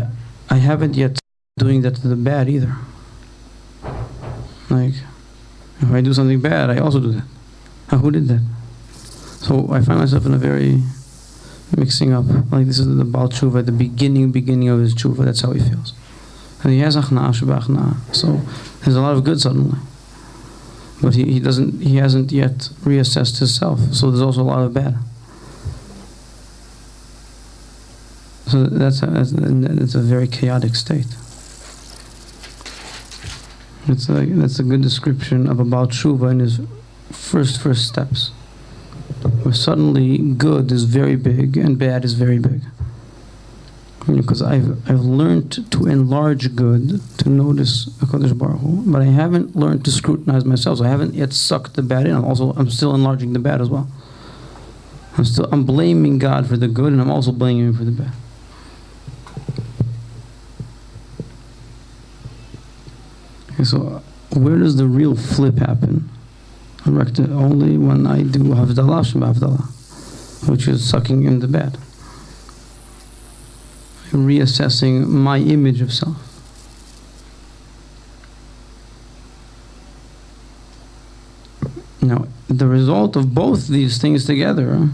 I haven't yet doing that to the bad either. Like, if I do something bad, I also do that. Who did that? So I find myself in a very mixing up. Like this is the Baal Tshuva, at the beginning of his Tshuva. That's how he feels. And he has Achna'a sheba'achna'a. So there's a lot of good suddenly. But he hasn't yet reassessed himself. So there's also a lot of bad. So that's a very chaotic state. That's a good description of a Baal Tshuva in his first steps, where suddenly good is very big and bad is very big. Because I've learned to enlarge good, to notice HaKadosh Baruch Hu, but I haven't learned to scrutinize myself. So I haven't yet sucked the bad in. I'm still enlarging the bad as well. I'm blaming God for the good, and I'm also blaming Him for the bad. Okay, so where does the real flip happen? Only when I do Havdalah sheba'havdalah, which is sucking in the bad. Reassessing my image of self. Now, the result of both these things together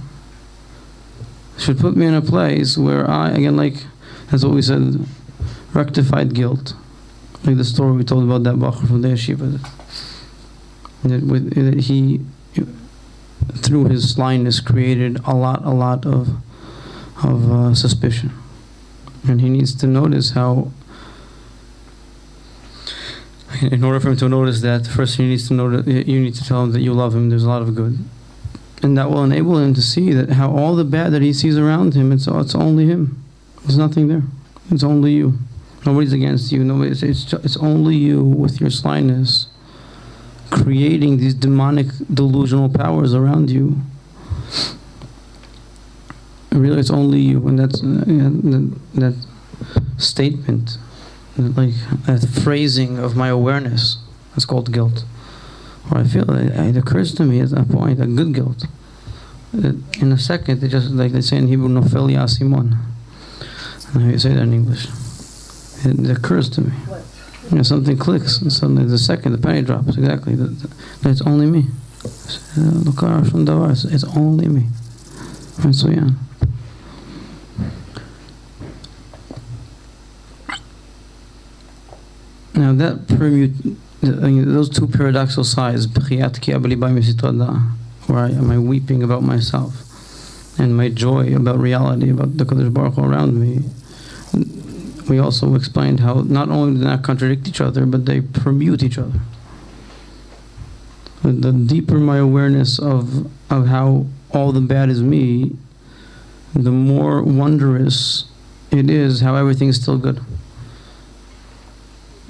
should put me in a place where that's what we said, rectified guilt. Like the story we told about that Bachur from the yeshiva. that he, through his slyness, created a lot of suspicion. And he needs to notice how, in order for him to notice that, first you need to tell him that you love him, there's a lot of good. And that will enable him to see that how all the bad that he sees around him, it's only him. There's nothing there. It's only you. Nobody's against you. It's only you with your slyness creating these demonic delusional powers around you. Really, it's only you. And that's that statement, like that phrasing of my awareness, that's called guilt. Or I feel it occurs to me at that point, a good guilt. In a second, it just, like they say in Hebrew, nofel yasimon. How you say that in English? It occurs to me. Something clicks, and suddenly the second, the penny drops. Exactly. It's only me. It's only me. And so, yeah. Now that those two paradoxical sides, where am I weeping about myself, and my joy about reality, about the Kadosh Baruch Hu around me. We also explained how not only do they not contradict each other, but they permute each other. The deeper my awareness of how all the bad is me, the more wondrous it is how everything is still good.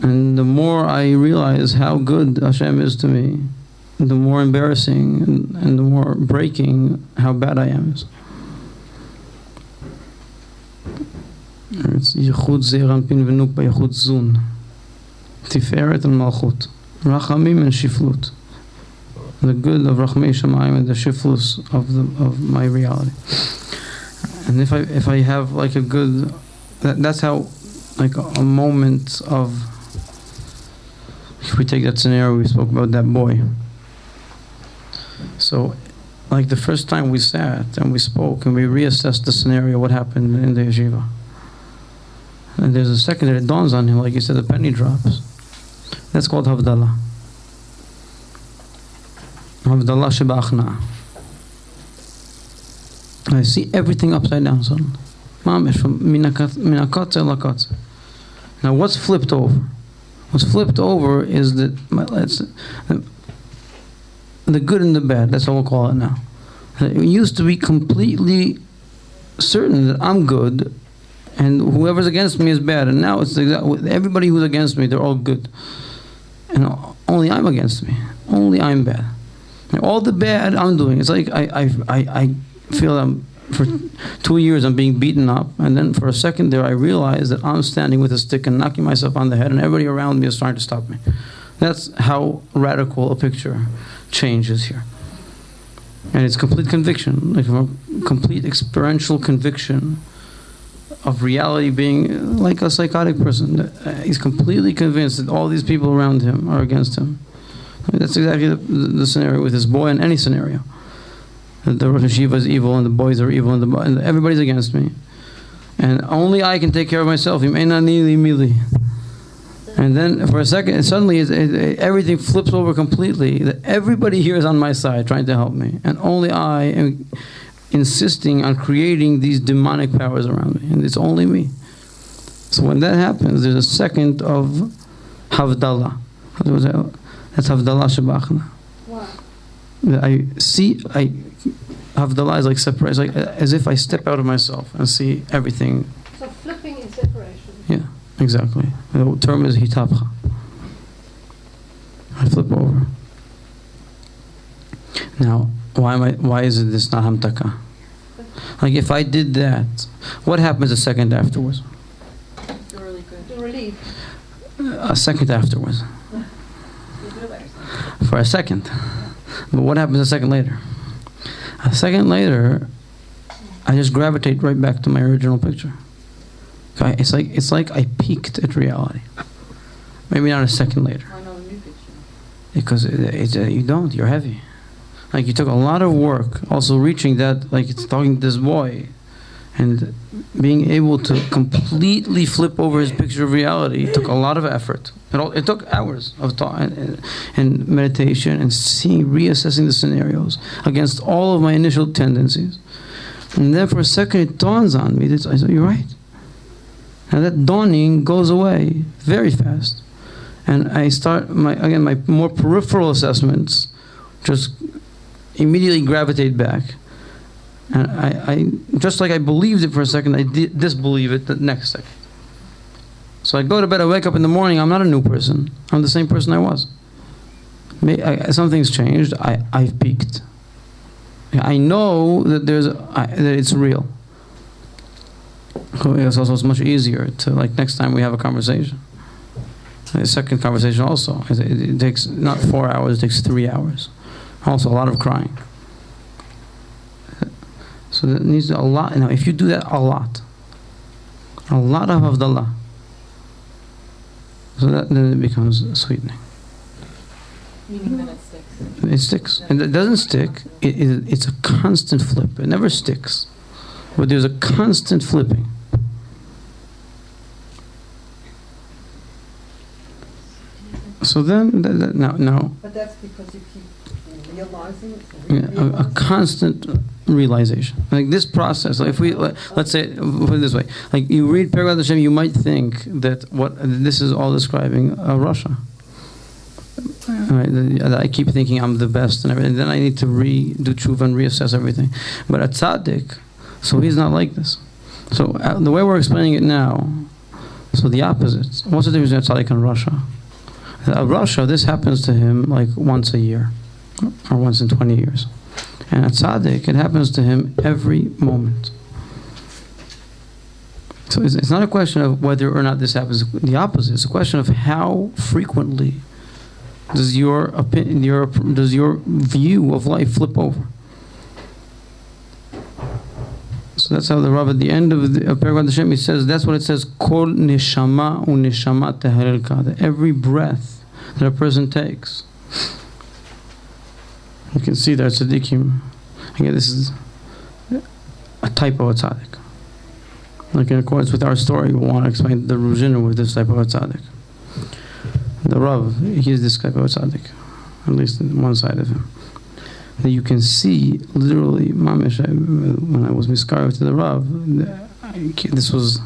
And the more I realize how good Hashem is to me, the more embarrassing and the more breaking how bad I am. It's Yichud Zeirampin V'Nukba Yichud Zun, Tiferet and Malchut, Rachamim and Shiflut, the good of Rachmei Shamayim and the Shiflus of my reality. And if I have like a good, that's how, like a moment of, if we take that scenario we spoke about, that boy. So, like the first time we sat and we spoke and we reassessed the scenario, what happened in the yeshiva. And there's a second that it dawns on him, like you said, the penny drops. That's called Havdalah. Havdalah Sheba'achna. I see everything upside down suddenly. Mamish, from minakatze lakatze. Now what's flipped over? What's flipped over is that the good and the bad, that's what we'll call it now. It used to be completely certain that I'm good and whoever's against me is bad, and now it's everybody who's against me, they're all good. And only I'm against me. Only I'm bad. And all the bad I'm doing, it's like I feel for 2 years I'm being beaten up, and then for a second there I realize that I'm standing with a stick and knocking myself on the head, and everybody around me is trying to stop me. That's how radical a picture changes here. And it's complete conviction, like a complete experiential conviction of reality, being like a psychotic person. He's completely convinced that all these people around him are against him. That's exactly the scenario with this boy, in any scenario. The Rosh Hashiva is evil, and the boys are evil, and everybody's against me. And only I can take care of myself. And then for a second, suddenly everything flips over completely. That everybody here is on my side trying to help me. And only I am insisting on creating these demonic powers around me. And it's only me. So when that happens, there's a second of Havdalah. That's Havdalah Sheba'achna. Wow. Havdalah is like separate. It's like as if I step out of myself and see everything. So flipping is separation. Yeah, exactly. The term is hitapcha. I flip over. Now, why is this not hamtaka? Like if I did that, what happens a second afterwards? You're really good. The relief. A second afterwards. You do it by yourself. For a second. But what happens a second later? A second later, I just gravitate right back to my original picture. Okay? It's like I peaked at reality. Maybe not a second later. Why not a new picture? Because you don't. You're heavy. Like you took a lot of work, also reaching that. Like it's talking to this boy, And being able to completely flip over his picture of reality took a lot of effort. It took hours of thought and meditation and reassessing the scenarios against all of my initial tendencies. And then for a second it dawns on me that I said, you're right. And that dawning goes away very fast. And I start, my more peripheral assessments just immediately gravitate back. And I just like I believed it for a second, I disbelieve it the next second. So I go to bed, I wake up in the morning, I'm not a new person. I'm the same person I was. Something's changed, I've peaked. I know that that it's real. It's also much easier to, like, next time we have a conversation. The second conversation also, it takes not 4 hours, it takes 3 hours. Also a lot of crying. So that needs a lot. Now, if you do that a lot of Havdalah, so then it becomes sweetening. Meaning that it sticks. It sticks. And it doesn't stick. It's a constant flip. It never sticks. But there's a constant flipping. So then, now. But that's because you keep realizing. A constant realization. Like this process. Like if let's say, put it this way. Like you read Pergat Hashem, you might think that this is all describing Russia. Right? I keep thinking I'm the best and everything. Then I need to do tshuva and reassess everything. But a tzaddik, so he's not like this. So the way we're explaining it now, so the opposite. What's the difference between a tzaddik and Russia? Russia, this happens to him like once a year, or once in 20 years. And at tzaddik, it happens to him every moment. So it's not a question of whether or not this happens. The opposite. It's a question of how frequently does your opinion, does your view of life flip over. So that's how the Rav at the end of Pergat Hashem, he says, that's what it says, Kol neshama u'neshama tehalelka, that every breath that a person takes. You can see that tzaddikim. Again, this is a type of a tzaddik. Like in accordance with our story, we want to explain the Ruzhiner with this type of a tzaddik. The Rav, he is this type of a tzaddik, at least on one side of him. That you can see literally, mamish, when I was miskar to the Rav, this was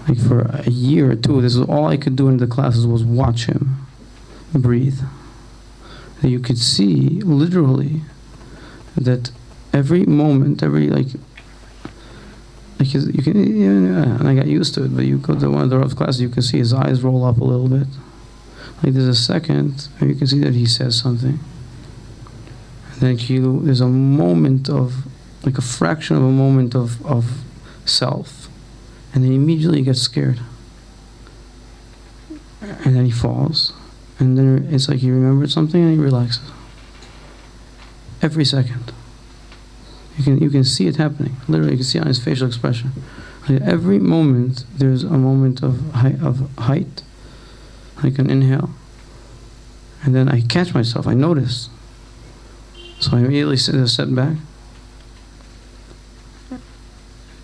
like for a year or two, this was all I could do in the classes was watch him breathe. That you could see literally that every moment, you can, and I got used to it, but you go to one of the Rav's classes, you can see his eyes roll up a little bit. Like there's a second, and you can see that he says something. And then there's a moment of, like a fraction of a moment of self. And then immediately he gets scared. And then he falls. And then it's like he remembered something and he relaxes. Every second. You can see it happening. Literally, you can see it on his facial expression. Like every moment, there's a moment of height, like an inhale. And then I catch myself, I notice. So I immediately step back.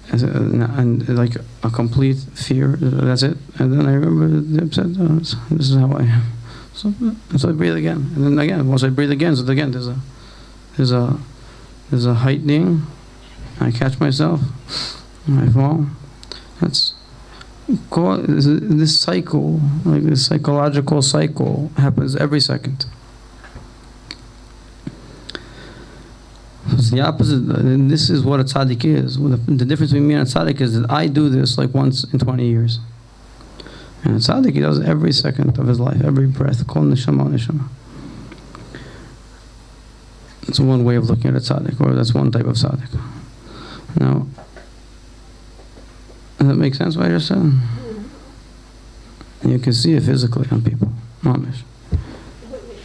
And like a complete fear, that's it. And then I remember this is how I am. So I breathe again. And then again, once I breathe again, so again, there's a heightening. I catch myself. I fall. This cycle, like this psychological cycle, happens every second. It's the opposite, and this is what a tzaddik is. The difference between me and a tzaddik is that I do this like once in 20 years. And a tzaddik, he does it every second of his life, every breath. Kol neshama neshama. That's one way of looking at a tzaddik, or that's one type of tzaddik. Now, does that make sense what I just said? And you can see it physically on people. Mamish.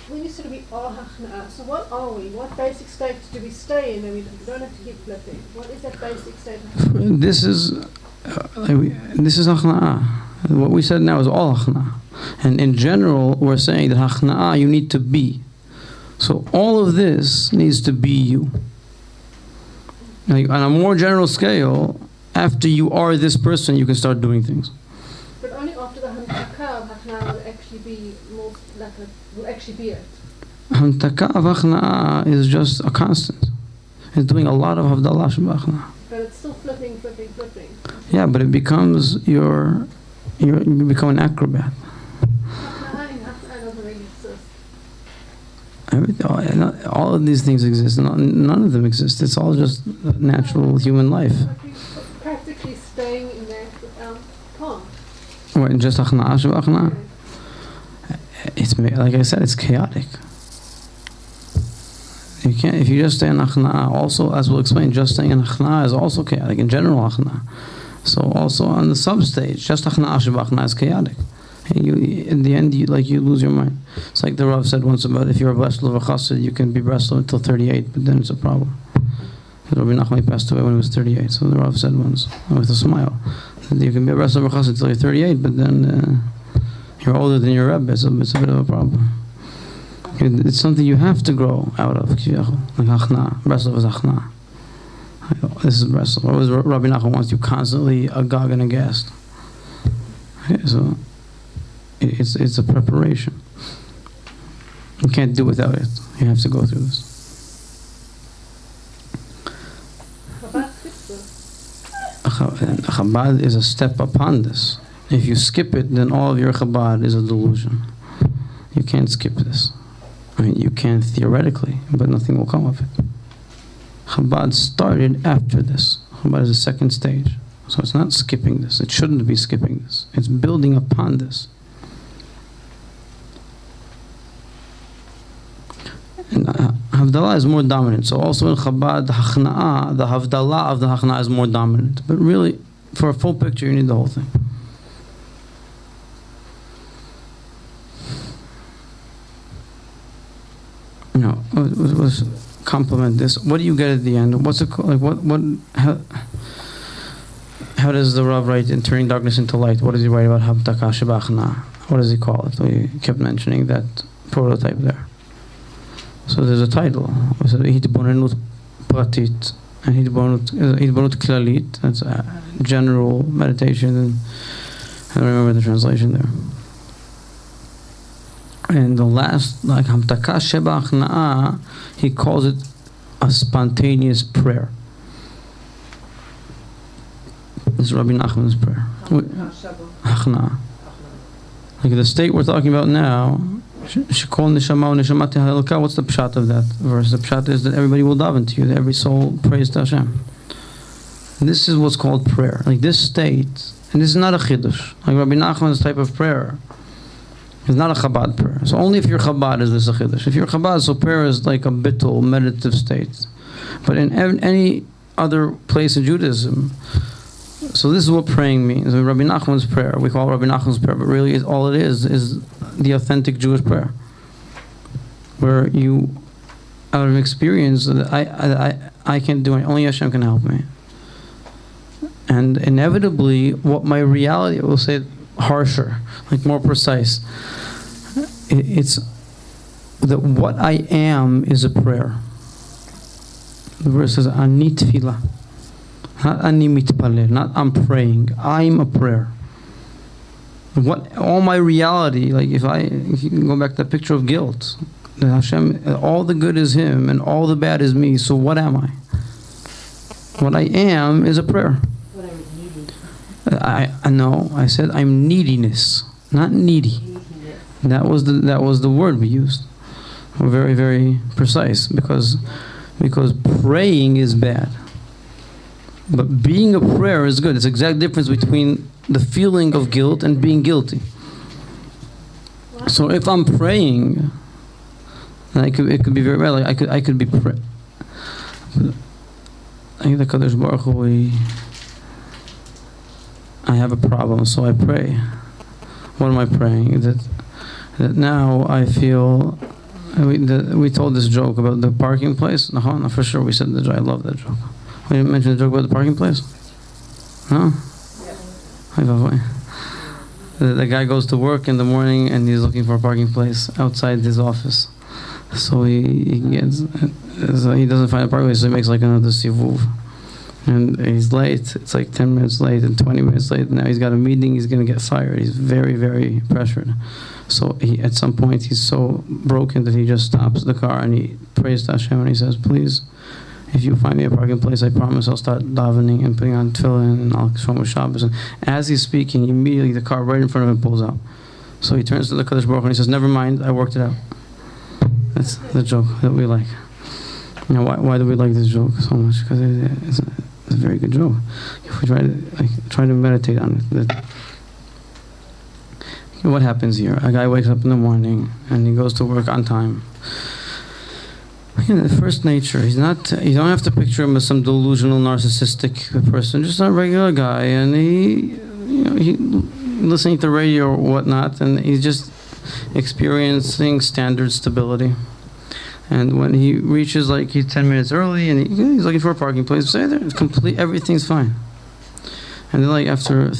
When you said we are hachna'a, so what are we? What basic state do we stay in? And we don't have to keep flipping. What is that basic state? This is hachna'a. What we said now is all hachna'a. And in general, we're saying that hachna'a, you need to be. So all of this needs to be you. Like, on a more general scale, after you are this person, you can start doing things. But only after the Hamtaka will actually be more like will actually be it. Hamtaka v'achnaa is just a constant. It's doing a lot of Havdalah Shabachna. But it's still flipping. Yeah, but it becomes you become an acrobat. Hachna doesn't really exist. All of these things exist. None of them exist. It's all just natural human life. Like you're practically staying in there without palm. What, just Achnaa Shabachna? It's, like I said, it's chaotic. You can't, if you just stay in Achnaa, also, as we'll explain, just staying in Achnaa is also chaotic, in general Achnaa. So also on the substage, just Achnaa Shabachna is chaotic. And in the end, you lose your mind. It's like the Rav said once about if you're a Breslov Chassid, you can be Breslov until 38, but then it's a problem. Rabbi Nachman passed away when he was 38, so the Rav said once, with a smile, that you can be a Breslov Chassid until you're 38, but then you're older than your Rebbe, so it's a bit of a problem. It's something you have to grow out of. Like Achnaa. Breslov is Achnaa. This is Breslov. What was Rabbi Nachman wants you constantly agog and aghast. Okay, so it's a preparation. You can't do without it. You have to go through this. Chabad is a step upon this. If you skip it, then all of your Chabad is a delusion. You can't skip this. I mean, you can theoretically, but nothing will come of it. Chabad started after this. Chabad is the second stage. So it's not skipping this. It shouldn't be skipping this. It's building upon this. And Havdalah is more dominant. So also in Chabad, the Havdalah of the Hachna'ah is more dominant. But really, for a full picture, you need the whole thing. Let's complement this. What do you get at the end? What's it called? How does the Rav write in Turning Darkness into Light? What does he write about Hamtaka Shabachna? What does he call it? We kept mentioning that prototype there. So there's a title. Hitbonenut Pratit and Hitbonenut Klalit. That's a general meditation. And I don't remember the translation there. And the last, like Hamtaka Shebachna'a, he calls it a spontaneous prayer. This is Rabbi Nachman's prayer. Hachna'a. Like the state we're talking about now, Shekol Neshama Neshamati Halelka, what's the pshat of that verse? The pshat is that everybody will daven to you, that every soul prays to Hashem. And this is what's called prayer. Like this state, and this is not a chiddush. Like Rabbi Nachman's type of prayer. It's not a Chabad prayer. So only if you're Chabad is this a Chiddush. If you're Chabad, so prayer is like a bittul, meditative state. But in any other place in Judaism, so this is what praying means. Rabbi Nachman's prayer, we call it Rabbi Nachman's prayer, but really all it is the authentic Jewish prayer. Where you, out of experience, I can't do it, only Hashem can help me. And inevitably, what my reality, will say harsher, like more precise. It's that what I am is a prayer. The verse says, Ani tefillah. Not ani mitpalel, not I'm praying. I'm a prayer. All my reality, like if you can go back to that picture of guilt, that Hashem, all the good is Him and all the bad is me, so what am I? What I am is a prayer. I know. I said I'm neediness, not needy. That was the word we used. We're very, very precise because praying is bad, but being a prayer is good. It's the exact difference between the feeling of guilt and being guilty. So if I'm praying, it could be very bad. Like I could be praying. I think the Kadosh Baruch Hu, I have a problem, so I pray. What am I praying? That now I feel. We told this joke about the parking place. No, for sure we said the joke. I love that joke. We didn't mention the joke about the parking place. No. The guy goes to work in the morning and he's looking for a parking place outside his office. So he doesn't find a parking place, so he makes like another sivuv. And he's late. It's like 10 minutes late and 20 minutes late. Now he's got a meeting. He's going to get fired. He's very, very pressured. So at some point, he's so broken that he just stops the car and he prays to Hashem and he says, please, if you find me a parking place, I promise I'll start davening and putting on tefillin and I'll shomer Shabbos. And as he's speaking, immediately the car right in front of him pulls out. So he turns to the Kadosh Baruch Hu and he says, never mind, I worked it out. That's the joke that we like. Now, why do we like this joke so much? Because it's a very good joke. If we try to meditate on it. What happens here? A guy wakes up in the morning and he goes to work on time. The first nature, you don't have to picture him as some delusional, narcissistic person, just a regular guy, and he listening to radio or whatnot, and he's just experiencing standard stability. And when he reaches, like, he's 10 minutes early and he's looking for a parking place, say there, it's complete, everything's fine. And then, like, after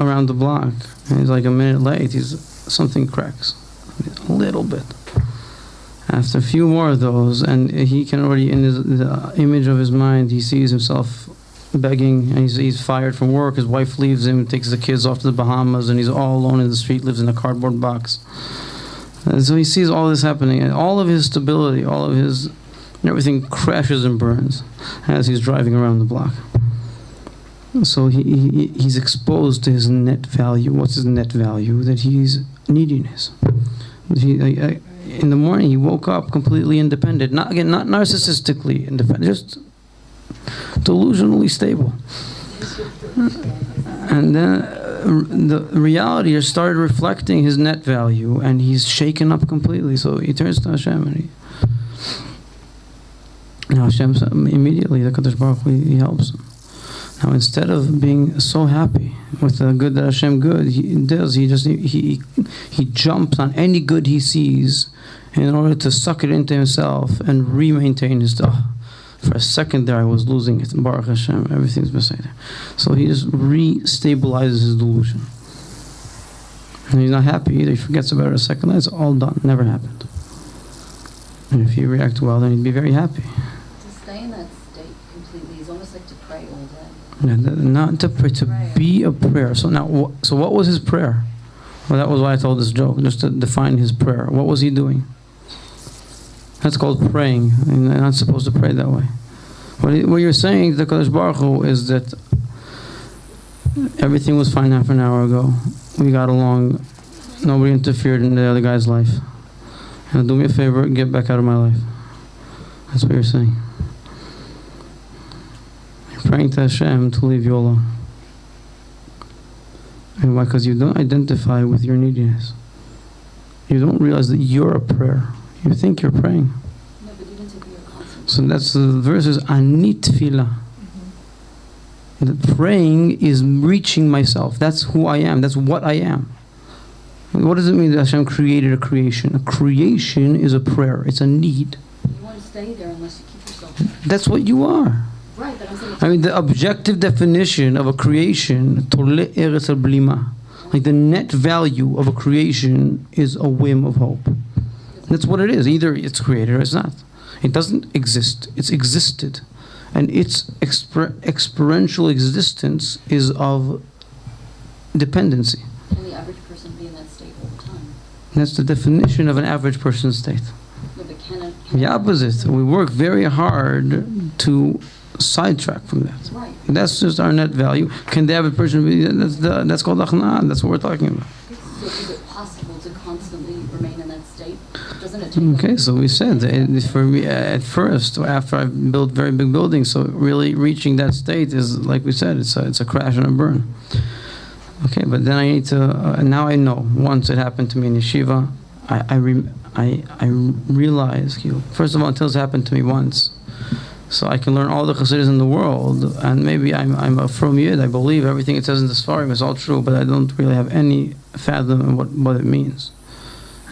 around the block, and he's like a minute late, something cracks a little bit. After a few more of those, and he can already, in the image of his mind, he sees himself begging, and he's fired from work, his wife leaves him, takes the kids off to the Bahamas, and he's all alone in the street, lives in a cardboard box. And so he sees all this happening, and all of his stability, everything crashes and burns as he's driving around the block. So he's exposed to his net value. What's his net value? That he's neediness. In the morning, he woke up completely independent. Not narcissistically independent, just delusionally stable. And then the reality started reflecting his net value, and he's shaken up completely. So he turns to Hashem, and now Hashem immediately, the Kadosh Baruch Hu, he helps him. Now, instead of being so happy with the good that Hashem he jumps on any good he sees in order to suck it into himself and re-maintain his stuff. For a second there, I was losing it. Baruch Hashem, everything's beside there. So he just re-stabilizes his delusion. And he's not happy either. He forgets about it a second. It's all done. Never happened. And if he reacts well, then he'd be very happy. To stay in that state completely is almost like to pray all day. Not to pray, to be a prayer. So now, so what was his prayer? Well, that was why I told this joke, just to define his prayer. What was he doing? That's called praying. And you're not supposed to pray that way. What you're saying to the Kadosh Baruch Hu is that everything was fine half an hour ago. We got along. Nobody interfered in the other guy's life. Now do me a favor, get back out of my life. That's what you're saying. You're praying to Hashem to leave you alone. And why? Because you don't identify with your neediness. You don't realize that you're a prayer. You think you're praying. No, but even to be a constant. So that's the verse is Ani Tefillah. That praying is reaching myself. That's who I am. That's what I am. And what does it mean that Hashem created a creation? A creation is a prayer. It's a need. You want to stay there unless you keep yourself. That's what you are. Right, but I'm saying. I mean, the objective definition of a creation, Tole Eretz Blima, like the net value of a creation is a whim of hope. That's what it is. Either it's created or it's not. It doesn't exist. It's existed. And its experiential existence is of dependency. Can the average person be in that state all the time? That's the definition of an average person's state. No, but can it? The opposite. We work very hard to sidetrack from that. Right. That's just our net value. Can the average person be? That's called achna'ah. That's what we're talking about. So is it possible to constantly remain in that state? Doesn't it take? Okay, so we said for me at first, after I've built very big buildings, so really reaching that state is, like we said, it's a crash and a burn. Okay, but then I need to. Now I know. Once it happened to me in yeshiva, I realize. First of all, until it's happened to me once, so I can learn all the Chassidus in the world, and maybe I'm a from Yid. I believe everything it says in the Sfarim is all true, but I don't really have any fathom in what it means.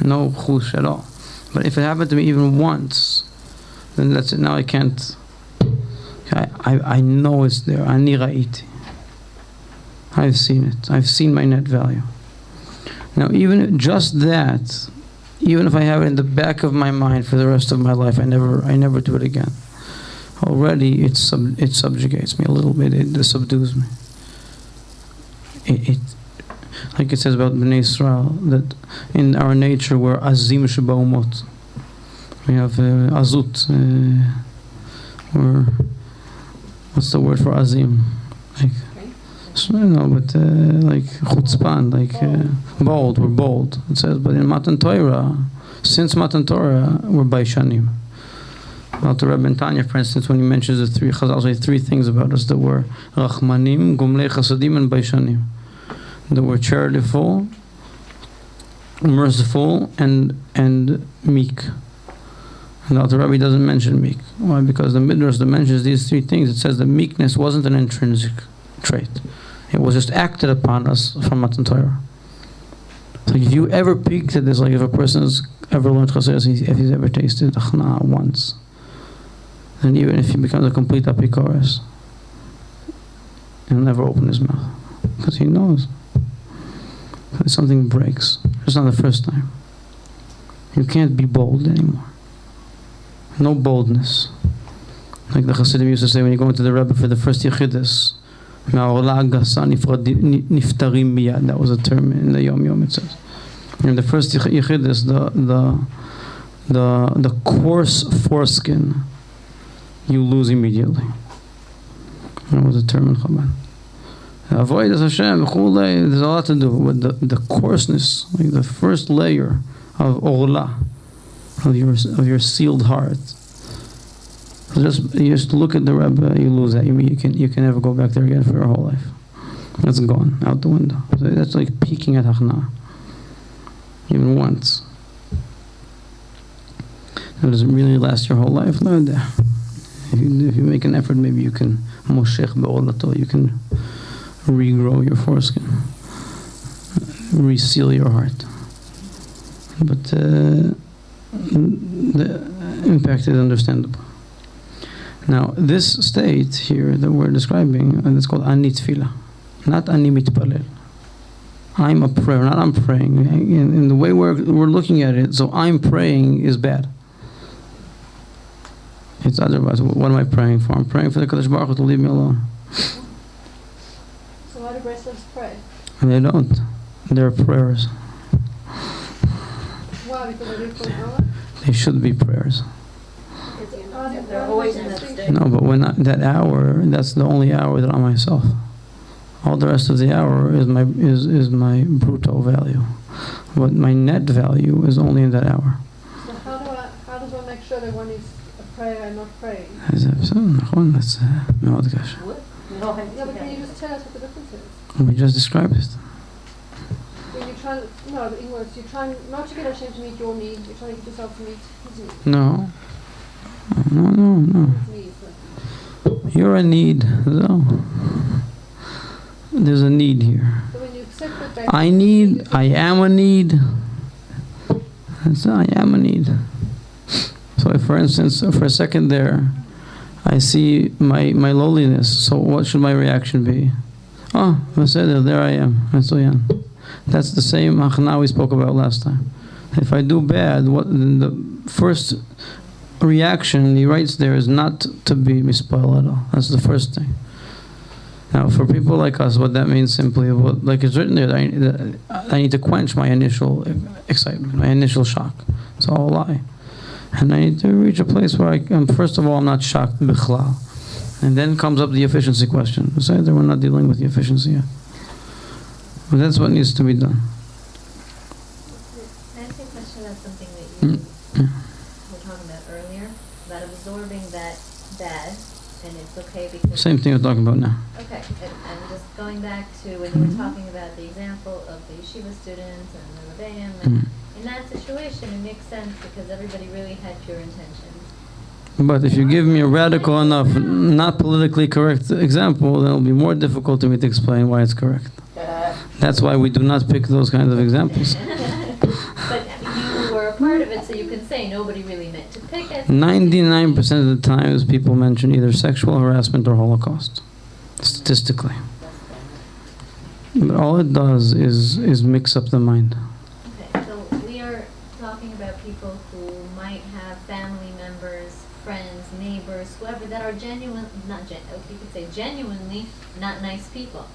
No chush at all. But if it happened to me even once, then that's it. Now I can't. I know it's there. Ani ra'iti. I've seen it. I've seen my net value. Now, even just that, even if I have it in the back of my mind for the rest of my life, I never do it again. already it subjugates me a little bit. It subdues me. It like it says about Bnei Israel, that in our nature we're azim shebaumot. We have azut. What's the word for azim? Like, no, but like chutzpan, like bold. We're bold. It says, but in Matan Torah, since Matan Torah, we're baishanim. About the Rebbe Tanya, for instance, when he mentions the three, Chazal say three things about us that we're rachmanim, gumlei chasadim, and baishanim. That we're charitable, merciful, and meek. And the Alter Rebbe doesn't mention meek. Why? Because the Midrash that mentions these three things, it says that meekness wasn't an intrinsic trait. It was just acted upon us from Matan Torah. So if you ever peeked at this, like if a person's ever learned Chassidus, if he's ever tasted Achna once, then even if he becomes a complete apikoros, he'll never open his mouth. Because he knows. If something breaks, it's not the first time. You can't be bold anymore. No boldness. Like the Chassidim used to say when you go into the Rebbe for the first Yechidus, that was a term in the Yom Yom, it says. In the first Yechidus, the coarse foreskin you lose immediately. That was a term in Chabad. Avoid as Hashem, there's a lot to do with the coarseness, like the first layer of Orla, of your sealed heart. So you just look at the Rebbe, you lose that. You can never go back there again for your whole life. That's gone, out the window. So that's like peeking at Hachna. Even once. It doesn't really last your whole life. No, if you make an effort, maybe you can moshech be'olato, you can regrow your foreskin, reseal your heart. But the impact is understandable. Now, this state here that we're describing, and it's called ani tefillah, not ani mitpalel. I'm a prayer, not I'm praying. In the way we're looking at it, so I'm praying is bad. It's otherwise. What am I praying for? I'm praying for the Kadosh Baruch Hu to leave me alone. So why do Breslovs pray? And they don't. They're prayers. Why? Because they live for an hour? They should be prayers. They're always in that state. No, but when that hour, that's the only hour that I'm myself. All the rest of the hour is my brutto value. But my net value is only in that hour. So how does one make sure that one is a prayer and not praying? That's מאוד קשה. Yeah, but can you just tell us what the difference is? We just described it. When you're trying, no, in words, you're trying not to get Hashem to meet your need, you're trying to get yourself to meet His need. No. His needs, but- You're a need. No. There's a need here. So when you accept that I am a need. I am a need. So if, for instance, for a second there, I see my lowliness, so what should my reaction be? Oh, there I am. That's the same Achna we spoke about last time. If I do bad, what the first reaction he writes there is not to be mispoiled at all. That's the first thing. Now, for people like us, what that means simply, like it's written there, I need to quench my initial excitement, my initial shock. It's all a lie. And I need to reach a place where first of all, I'm not shocked, bichlal. And then comes up the efficiency question. Besides that, we're not dealing with the efficiency yet. But that's what needs to be done. Can I ask you a question about something that you were talking about earlier? About absorbing that bad, and it's okay because... Same thing we're talking about now. Okay, and just going back to when you were talking about the example of the yeshiva students and the rebbeim, and in that situation it makes sense because everybody really had pure intentions. But if you give me a radical enough, not politically correct example, then it'll be more difficult to me to explain why it's correct. That's why we do not pick those kinds of examples. But you were a part of it, so you can say nobody really meant to pick it. 99% of the times people mention either sexual harassment or Holocaust, statistically. But all it does is mix up the mind. Okay, so we are talking about people people who might have family members, friends, neighbors, whoever, that are genuinely not nice people.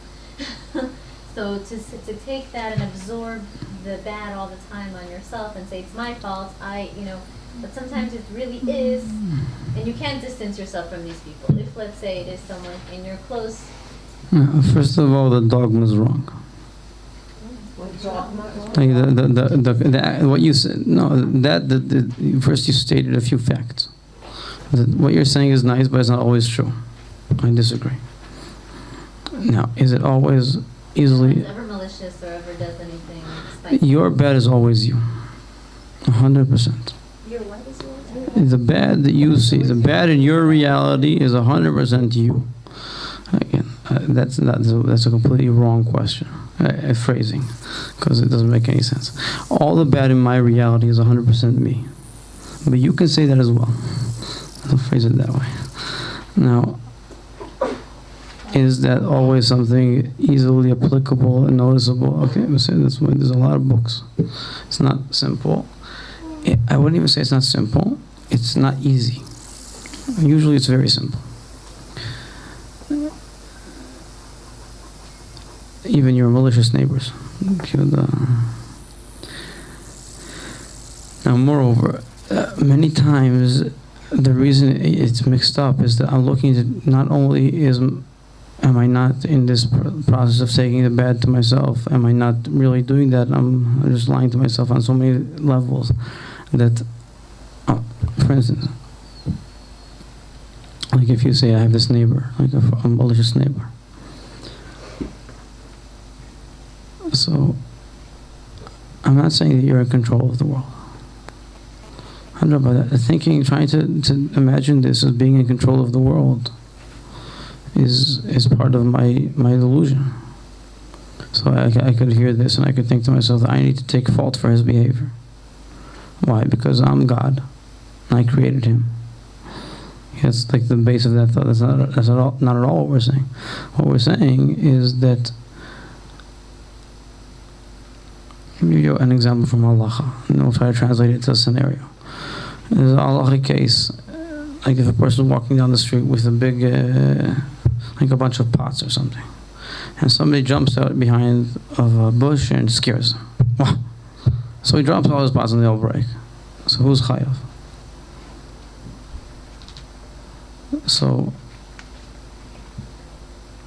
So to take that and absorb the bad all the time on yourself and say it's my fault, but sometimes it really is, and you can't distance yourself from these people. If, let's say, it is someone in your close... First of all, the dogma is wrong. What you said, first you stated a few facts. What you're saying is nice, but it's not always true. I disagree. Now, is it always easily... No one's ever malicious or ever does anything spiteful. Your bad is always you. 100%. Your what is yours? The bad that you see, the bad in your reality is 100% you. Again, that's a completely wrong question, phrasing, because it doesn't make any sense. All the bad in my reality is 100% me. But you can say that as well. I'll phrase it that way. Now, is that always something easily applicable and noticeable? Okay, we say that's why there's a lot of books. It's not simple. I wouldn't even say it's not simple. It's not easy. Usually it's very simple. Even your malicious neighbors. Now, moreover, many times the reason it's mixed up is that I'm looking at not only am I not in this process of taking the bad to myself, am I not really doing that, I'm just lying to myself on so many levels that, for instance, like if you say I have this neighbor, like a malicious neighbor. So, I'm not saying that you're in control of the world. I don't know about that. Thinking, trying to imagine this as being in control of the world is part of my delusion. So I could hear this and I could think to myself that I need to take fault for his behavior. Why? Because I'm God and I created him. That's like the base of that thought. That's not at all what we're saying. What we're saying is that, let me give you an example from halacha, and we'll try to translate it to a scenario. There's a halacha case, like if a person is walking down the street with a big, like a bunch of pots or something, and somebody jumps out behind of a bush and scares them. Wow. So he drops all his pots and they all break. So who's chayav? So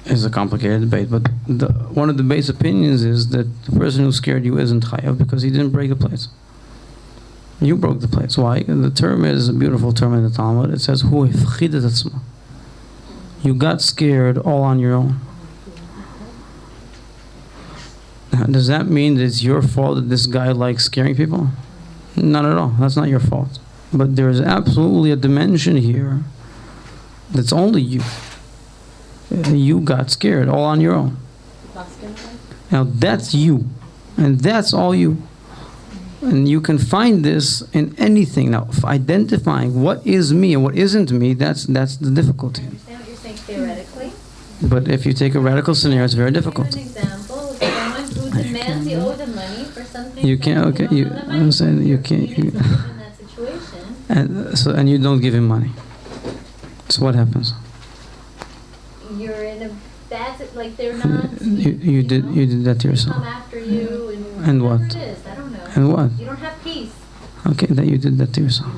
it's a complicated debate, but one of the base opinions is that the person who scared you isn't chayav because he didn't break the plates. You broke the plates. Why? The term is a beautiful term in the Talmud. It says, "Hu hifchidat atzma." You got scared all on your own. Now, does that mean that it's your fault that this guy likes scaring people? Not at all. That's not your fault. But there is absolutely a dimension here that's only you. You got scared all on your own. Now that's you. And that's all you. And you can find this in anything. Now, identifying what is me and what isn't me, that's the difficulty. I understand what you're saying theoretically. But if you take a radical scenario, it's very difficult. Give an example of someone who demands you owe them money for something. You can't. Okay, I'm saying you can't. In that situation. And you don't give him money. So what happens? You're in a bad, like they're not. You did that to yourself. Come after you and what? It is, I don't know. And what? You don't have peace. Okay, that you did that to yourself.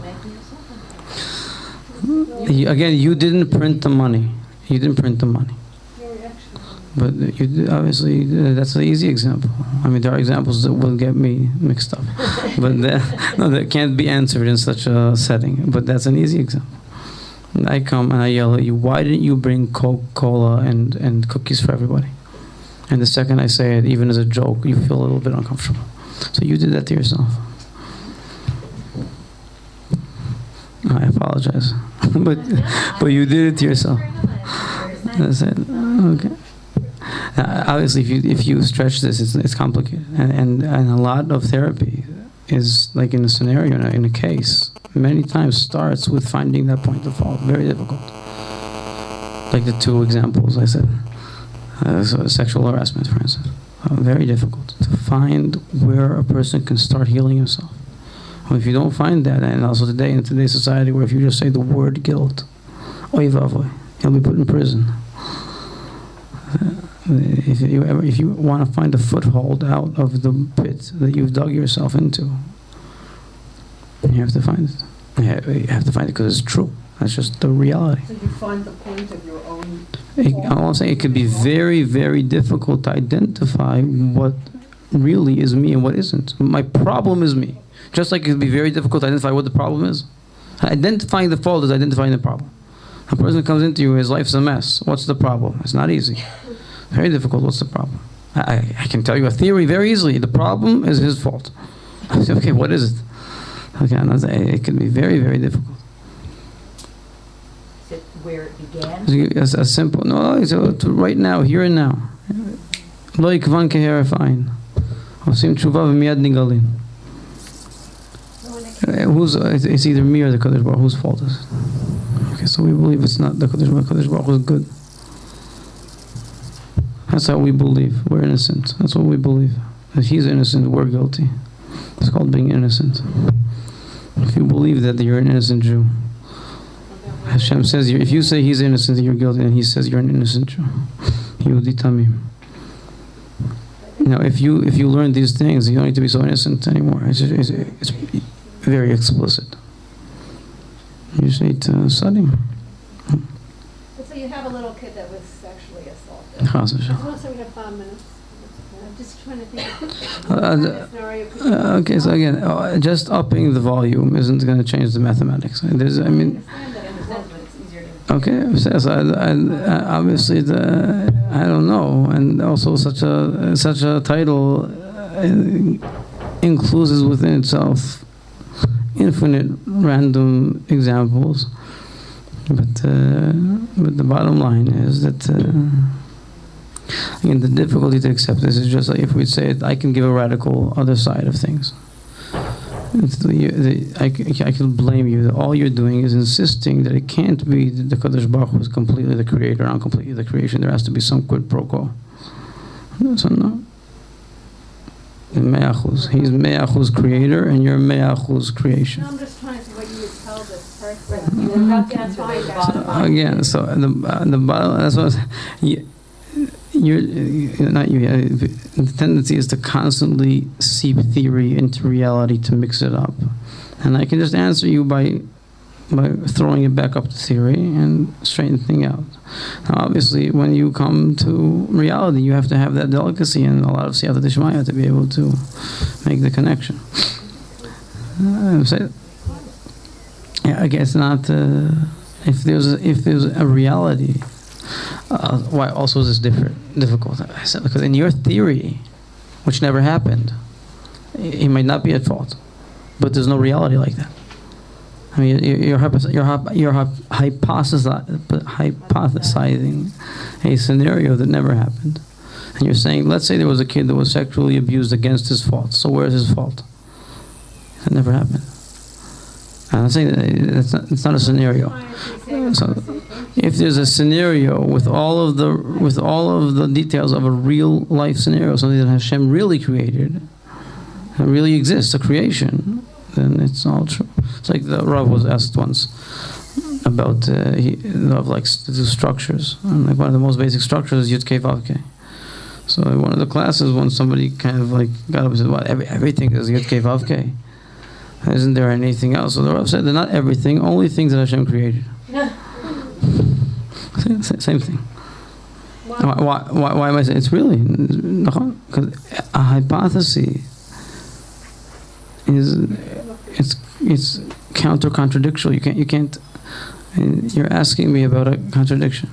Again, you didn't print the money. You didn't print the money. But you did, obviously, that's an easy example. I mean, there are examples that will get me mixed up. But that can't be answered in such a setting. But that's an easy example. And I come and I yell at you, why didn't you bring Coca-Cola and cookies for everybody? And the second I say it, even as a joke, you feel a little bit uncomfortable. So you did that to yourself. I apologize. but you did it to yourself. That's it. Okay. Obviously, if you stretch this, it's complicated. And a lot of therapy is like in a scenario, in a case, many times starts with finding that point of fault. Very difficult. Like the two examples I said. So sexual harassment, for instance. Very difficult to find where a person can start healing himself. Well, if you don't find that, and also today in today's society, where if you just say the word guilt, oy vavoy, you'll be put in prison. If you want to find a foothold out of the pit that you've dug yourself into, you have to find it. You have to find it because it's true. That's just the reality. So you find the point of your own. I'm saying it could be very, very difficult to identify what really is me and what isn't. My problem is me. Just like it could be very difficult to identify what the problem is. Identifying the fault is identifying the problem. A person comes into you, his life's a mess. What's the problem? It's not easy. Very difficult. What's the problem? I can tell you a theory very easily. The problem is his fault. I say, okay, what is it? Okay, it can be very, very difficult. Is it where it began? It's a simple, no, so right now, here and now. Lo yikvan keheref ayin. Osim tshuva v'miyad nigalin. It's either me or the Kadosh Baruch whose fault is it? Okay, so we believe it's not the Kadosh Baruch. Kadosh Baruch is good. That's how we believe. We're innocent. That's what we believe. If he's innocent, we're guilty. It's called being innocent. If you believe that you're an innocent Jew, Hashem says, if you say he's innocent, you're guilty, and he says you're an innocent Jew. Yehudi Tamim. Now, if you learn these things, you don't need to be so innocent anymore. It's very explicit. You just need to study. So you have a little kid that was sexually assaulted. Chas I v'shalom. want to say we have 5 minutes. I'm just trying to think of scenario. Okay, so again, just upping the volume isn't going to change the mathematics. There's, I mean, okay, so obviously I don't know, and also such a title includes within itself infinite random examples, but the bottom line is that again, the difficulty to accept this is just like if we'd say it, I can give a radical other side of things. I can blame you that all you're doing is insisting that it can't be that the Kadosh Baruch Hu is completely the creator and completely the creation. There has to be some quid pro quo. So no. He's Me'achuz creator and you're Me'achuz creation. No, I'm just trying to see what you would tell this person. You would have to answer the bottom line. Again, so the bottom, that's what you're not you. The tendency is to constantly seep theory into reality to mix it up, and I can just answer you by throwing it back up to theory and straightening out. Now, obviously, when you come to reality, you have to have that delicacy and a lot of siyata d'shmaya to be able to make the connection. I guess not. If there's a reality. Why also is this difficult? I said because in your theory, which never happened, he might not be at fault, but there's no reality like that. I mean, you're hypothesizing a scenario that never happened, and you're saying, let's say there was a kid that was sexually abused against his fault. So where's his fault? That never happened. I'm saying that it's not a scenario. So, if there's a scenario with all of the details of a real life scenario, something that Hashem really created, and really exists, a creation, then it's all true. It's like the Rav was asked once about of like the structures, and like one of the most basic structures is Yud Kei Vav Kei. So in one of the classes, when somebody kind of like got up and said, "Well, everything is Yud Kei Vav Kei. Isn't there anything else?" So the Rav said, "They're not everything, only things that Hashem created." Same thing. Why am I saying it's really? Because a hypothesis it's counter-contradictory. You can't. You're asking me about a contradiction,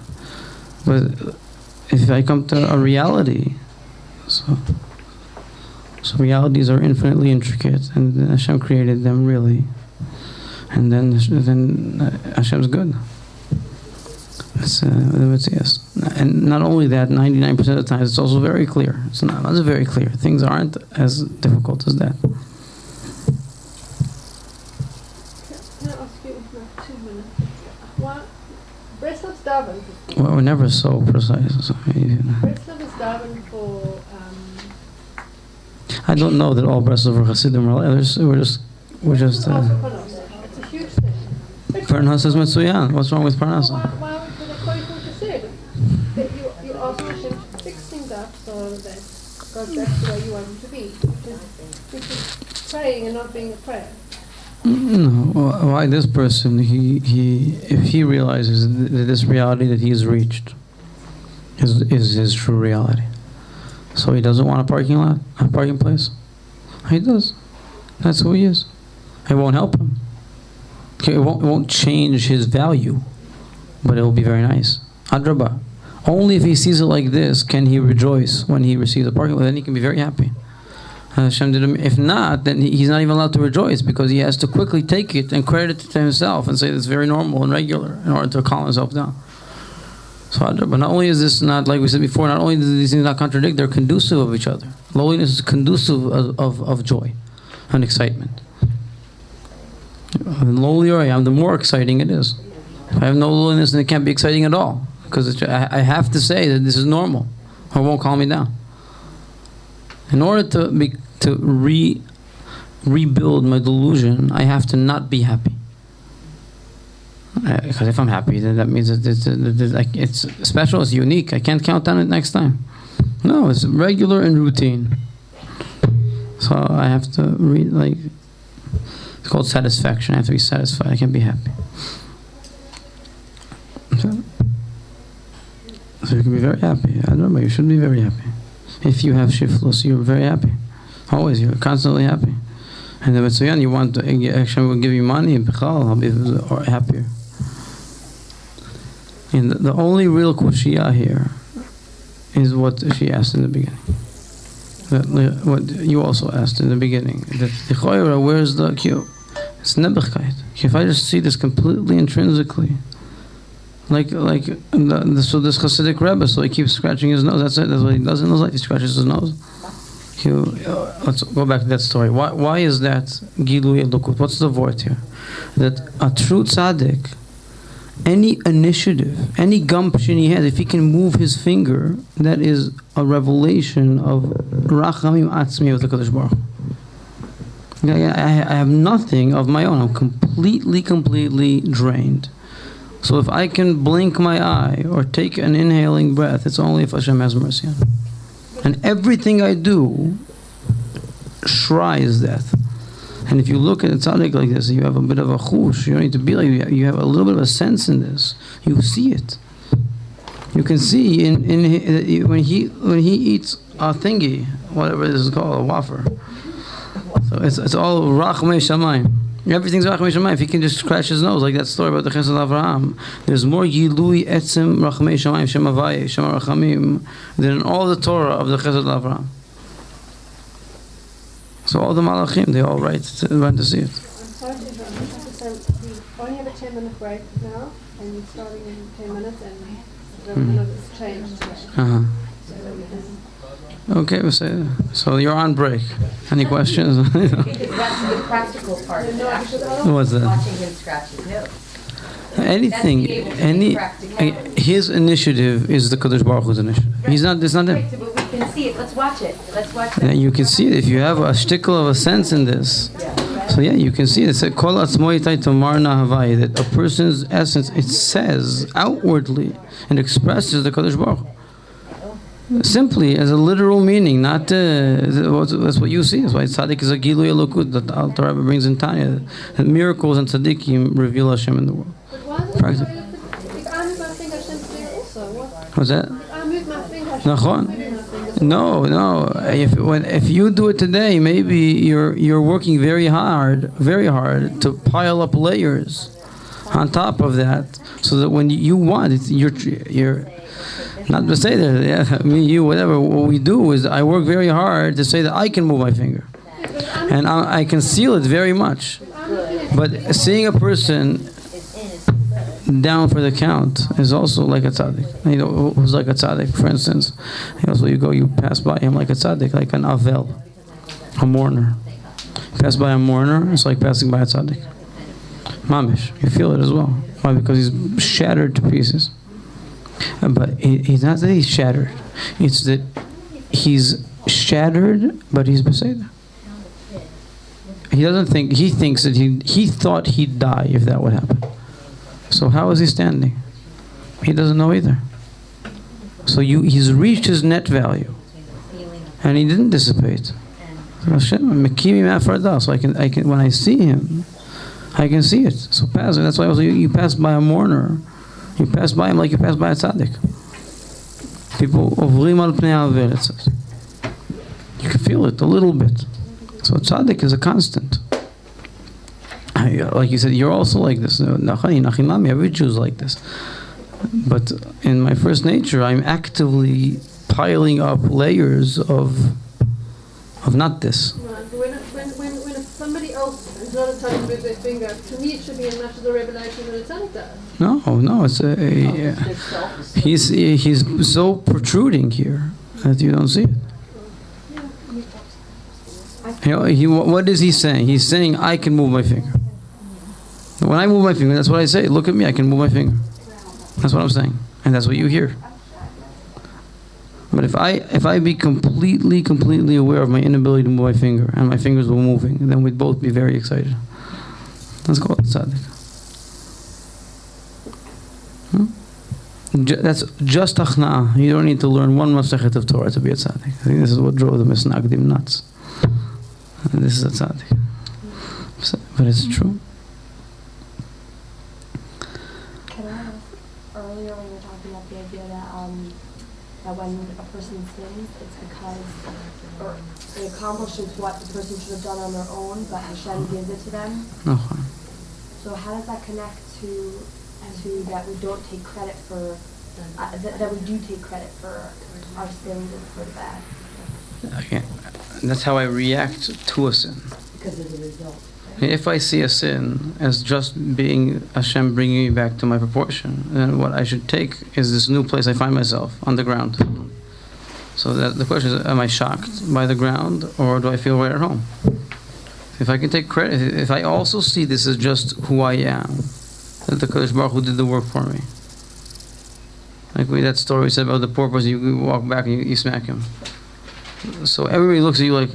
but if I come to a reality, so realities are infinitely intricate, and Hashem created them really, and then Hashem's good. Yes. And not only that, 99% of the time it's also very clear. It's not very clear. Things aren't as difficult as that. Can I ask you 2 minutes? Breslov's daven. Well, we're never so precise. Breslov is daven for. I don't know that all Breslov or Hasidim are like. we just. Also parnasa. It's a huge thing. Parnasa is Metsuyan. What's wrong with Parnasa? Well, according to what you said, that you also Hashem to fix things up so that goes back to where you want him to be, which is praying and not being a prayer. No, why this person? If he realizes that this reality that he has reached is his true reality, so he doesn't want a parking lot, a parking place. He does. That's who he is. It won't help him. Okay, it won't change his value, but it will be very nice. Adrabah. Only if he sees it like this can he rejoice when he receives a parking lot. Then he can be very happy. Hashem did him. If not, then he's not even allowed to rejoice because he has to quickly take it and credit it to himself and say it's very normal and regular in order to calm himself down. So, but not only is this not, like we said before, not only do these things not contradict, they're conducive of each other. Lowliness is conducive of joy and excitement. The lowlier I am, the more exciting it is. If I have no lowliness, then it can't be exciting at all. Because I have to say that this is normal, or it won't calm me down. In order to rebuild my delusion, I have to not be happy. Because if I'm happy, then that means that it's special, it's unique. I can't count on it next time. No, it's regular and routine. So I have to it's called satisfaction. I have to be satisfied. I can't be happy. So you can be very happy. I don't know, you should be very happy. If you have shiftless, you're very happy. Always, you're constantly happy. And if it's so young, you want to, Hashem will give you money, I'll be happier. And the only real kushiyah here is what she asked in the beginning. What you also asked in the beginning. That the choira, where's the cue? It's nebuchkeit. If I just see this completely intrinsically, so this Hasidic Rebbe, so he keeps scratching his nose. That's it. That's what he does in his life. He scratches his nose. Let's go back to that story. Why is that Gilui Elokut? What's the word here? That a true tzaddik, any initiative, any gumption he has, if he can move his finger, that is a revelation of Rachamim Atzmi of the Kadosh Baruch Hu. I have nothing of my own. I'm completely drained. So if I can blink my eye or take an inhaling breath, it's only if Hashem has mercy on me. And everything I do shries that. And if you look at a tzaddik like this, you have a bit of a chush. You don't need to be like you have a little bit of a sense in this. You see it. You can see when he eats a thingy, whatever this is called, a wafer. So it's all rachmei shamayim. Everything's rachmei shamayim. If he can just scratch his nose, like that story about the Chesed Avraham, there's more gilui etzem rachmei shamayim shem havayeh shem rachamim than in all the Torah of the Chesed Avraham. So all the malachim, they all write to see it. I'm sorry to interrupt. We only have a 10-minute break now, and you're starting in 10 minutes, and the minute is changed today. Okay, so you're on break. Any questions? Because that's the practical part of it, actually. What's that? Watching him scratch his nose. His initiative is the Kadosh Baruch Hu's initiative. It's not him. But we can see it. Let's watch it. And you can see it if you have a shtickle of a sense in this. So yeah, you can see it. It says Kol atzmo itai tomar nahavai, that a person's essence, it says outwardly and expresses the Kadosh Baruch Hu. Simply as a literal meaning, not that's what you see. That's why tzaddik is a gilui elokut that the Alter Rebbe brings in Tanya. That miracles and tzaddikim reveal Hashem in the world. But why is it if I move my finger, Hashem to do it also? What's that? If I move my finger, Hashem to do my finger. No. If you do it today, maybe you're working very hard to pile up layers on top of that, so that when you want it, you're not to say that, yeah, me, you, whatever. What we do is I work very hard to say that I can move my finger, and I conceal it very much. But seeing a person down for the count is also like a tzaddik. Who's like a tzaddik, for instance. So you pass by him like a tzaddik, like an avel, a mourner. You pass by a mourner, it's like passing by a tzaddik. Mamish, you feel it as well. Why? Because he's shattered to pieces. But it's not that he's shattered. It's that he's shattered, but he's beseder. he doesn't think, he thinks that he thought he'd die if that would happen. So how is he standing? He doesn't know either. So he's reached his net value, and he didn't dissipate. So I can when I see him, I can see it. So pass. That's why also you pass by a mourner, you pass by him like you pass by a tzaddik. People ovrim al pnei havel, it says. You can feel it a little bit. So tzaddik is a constant. Like you said, you're also like this. Every Jew is like this. But in my first nature, I'm actively piling up layers of not this. Right. When somebody else is not a tzaddik with their finger, to me it should be as much as a revelation that a tzaddik does. No, it's he's so protruding here that you don't see it. What is he saying? He's saying I can move my finger. When I move my finger, that's what I say. Look at me, I can move my finger. That's what I'm saying, and that's what you hear. But if I be completely aware of my inability to move my finger, and my fingers were moving, then we'd both be very excited. Let's call it tzaddik. That's just achna'ah. You don't need to learn one masechet of Torah to be a tzaddik. I think this is what drove the Misnagdim nuts. And this is a tzaddik. But it's true. Earlier when you were talking about the idea that when a person sins, it's because it accomplishes what the person should have done on their own, but Hashem gives it to them. So how does that connect to that we don't take credit for that we do take credit for our sins and for the bad? Okay, that's how I react to a sin. Because of the result. If I see a sin as just being Hashem bringing me back to my proportion, then what I should take is this new place I find myself, on the ground. So that the question is, am I shocked by the ground, or do I feel right at home? If I can take credit, if I also see this as just who I am, that the Kadosh Baruch Hu did the work for me. Like that story we said about the poor person, you walk back and you smack him. So everybody looks at you like,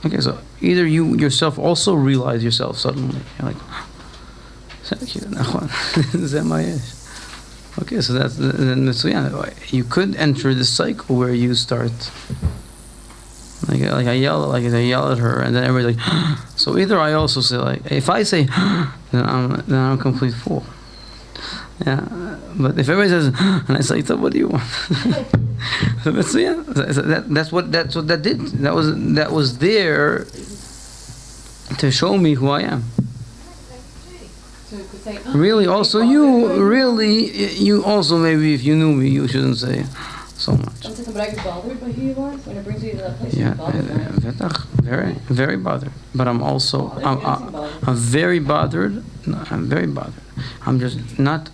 okay, so either you yourself also realize yourself suddenly. You're like, okay, so that's then you could enter this cycle where you start like I yell at her, and then everybody's like, so either I also say like, if I say, then I'm a complete fool. Yeah, but if everybody says, and I say, so what do you want? So that's what that did. That was there to show me who I am. Really, also you also maybe if you knew me, you shouldn't say so much. But I get bothered by who you are when it brings you to that place. Yeah, very, very bothered. But I'm also I'm very bothered. No, I'm very bothered. I'm just not.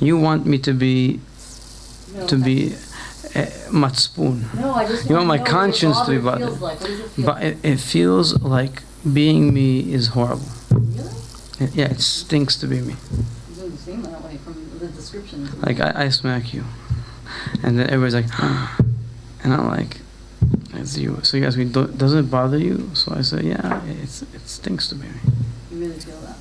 You want me to be matzpun. No, I just you want my conscience to be bothered. But it feels like being me is horrible. Really? Yeah, it stinks to be me. It doesn't seem that way from the description. Like I smack you, and then everybody's like, and I'm like, it's you. So you ask me, does it bother you? So I say, yeah, it stinks to be me. You really feel that?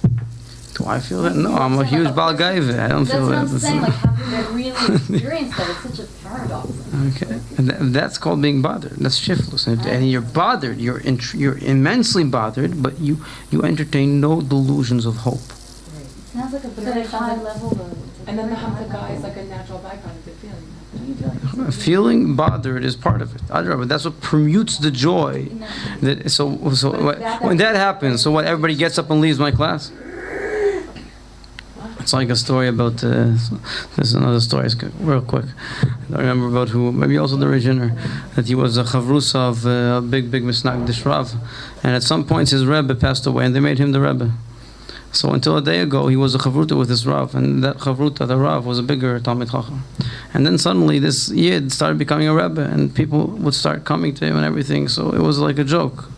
Do I feel that? No, I'm a huge Baal Gaiva. I don't feel that. That's what I'm saying, like having that really experience that, it's such a paradox. Okay, and that's called being bothered. That's shiftless, and you're bothered. You're immensely bothered, but you entertain no delusions of hope. Right. It sounds like a very high level though. And then the hamdaka is like a natural byproduct of feeling. Feeling bothered is part of it. That's what permutes the joy. So when that happens, so what? Everybody gets up and leaves my class. It's like a story about. There's another story, real quick. I don't remember about who. Maybe also the Reginer, that he was a chavrusa of a big Misnagdish Rav, and at some point his Rebbe passed away, and they made him the Rebbe. So until a day ago, he was a chavruta with this Rav, and that chavruta, the Rav, was a bigger Talmid Chacham. And then suddenly this Yid started becoming a Rebbe, and people would start coming to him and everything. So it was like a joke.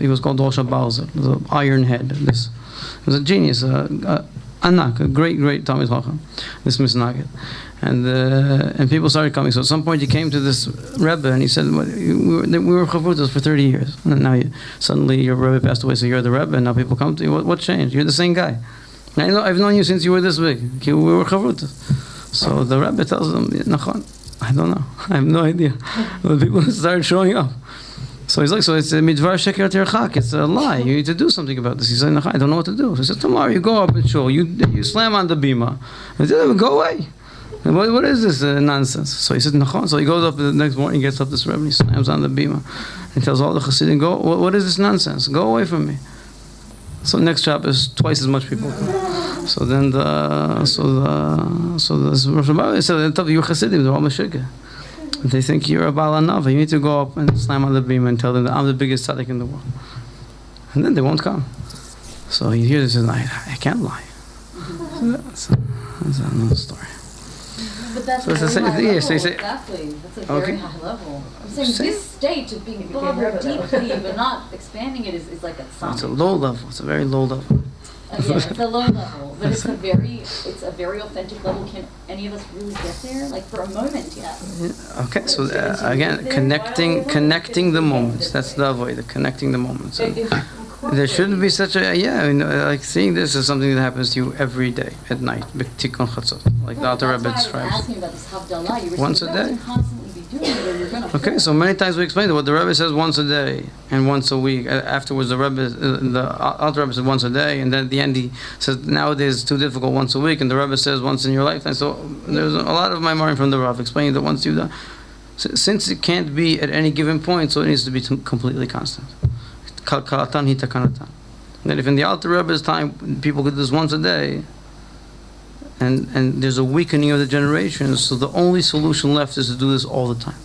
He was called Rosh HaBalzer, the Iron Head. He was a genius, Anak, a great Talmid Chacham. this misnagid, and people started coming. So at some point, he came to this Rebbe and he said, "We were chavrutas for 30 years, and now suddenly your Rebbe passed away, so you're the Rebbe, and now people come to you. What changed? You're the same guy. I've known you since you were this big. We were chavrutas." So the Rebbe tells them, "Nachon, I don't know. I have no idea." But people started showing up. So he's like, "So it's a midvar sheker terchak. It's a lie. You need to do something about this." He said, "I don't know what to do." So he said, "Tomorrow you go up and show. You slam on the bima. And then go away. And what is this nonsense?" So he said, "Nachon." So he goes up the next morning, gets up this Rebbe, he slams on the bima, and tells all the Hasidim, "Go. What is this nonsense? Go away from me." So next Shabbos, twice as much people come. So then Rosh Hashanah said, "You're Hasidim. They're all meshugah. They think you're a Baal Hanava. You need to go up and slam on the beam and tell them that I'm the biggest tzaddik in the world." And then they won't come. So he hears this and I can't lie. So that's another story. But that's So it's the same high thing. level. Yes, they say- Exactly. That's a Okay. very high level. I'm saying Same. this state of being bothered deeply but not expanding it is like a It's a summit. low level. It's a very low level. Yeah, it's a low level, but it's a very authentic level. Can any of us really get there? Like for a moment, yes. Yeah. Okay, so again, connecting the moments. That's the avoid, connecting the moments. And there shouldn't be such a like seeing this is something that happens to you every day at night. B'tikon chatzot, like the Alter Rebbe That's why I was describes. asking about this Havdalah. You were Once saying a you day. have to constantly be doing it, or you're gonna. Okay, so many times we explained it. What the Rebbe says once a day and once a week. Afterwards, the Alter Rebbe said once a day, and then at the end he says nowadays it's too difficult once a week, and the Rebbe says once in your lifetime. So there's a lot of my mind from the Rav explaining that once you've done, since it can't be at any given point, so it needs to be completely constant. Kalkalatan hi takanatan. That if in the Alter Rebbe's time people could do this once a day, and there's a weakening of the generations, so the only solution left is to do this all the time.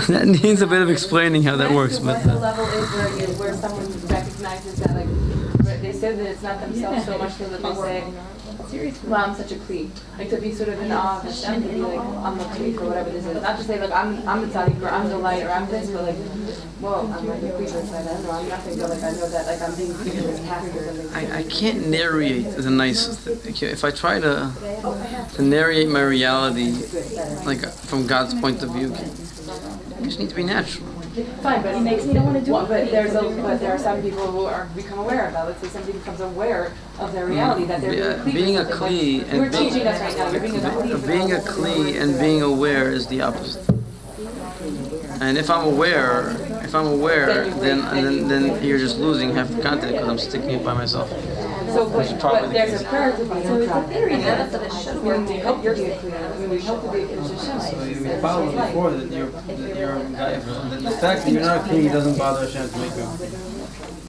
That needs a bit of explaining how that works. What But the level is where someone recognizes that, like, they said that it's not themselves so much that they say, "Well, I'm such a kli." Like to be sort of in awe of Hashem, to be like, "I'm a kli," or whatever this is. Not to say like I'm the tzaddik or I'm the light or I'm this, but like, whoa, I'm like a kli inside. I don't know, I'm nothing, but like I know that like I'm being given this task or something. I can't narrate the nicest thing. If I try to narrate my reality, like from God's point of view, I just need to be natural. Fine, but there are some people who become aware of that. Let's say somebody becomes aware of their reality that they're Being a kli and We're teaching us right now. You're being a kli. being a kli and being aware is the opposite. And if I'm aware, then you're just losing half the content because I'm sticking it by myself. So, but there's a prayer to be so it's a theory that it should work. We hope you're clear. I mean, we hope to be consistent. So you follow before that you're a guy. The fact that you're not a king doesn't bother Hashem to make you.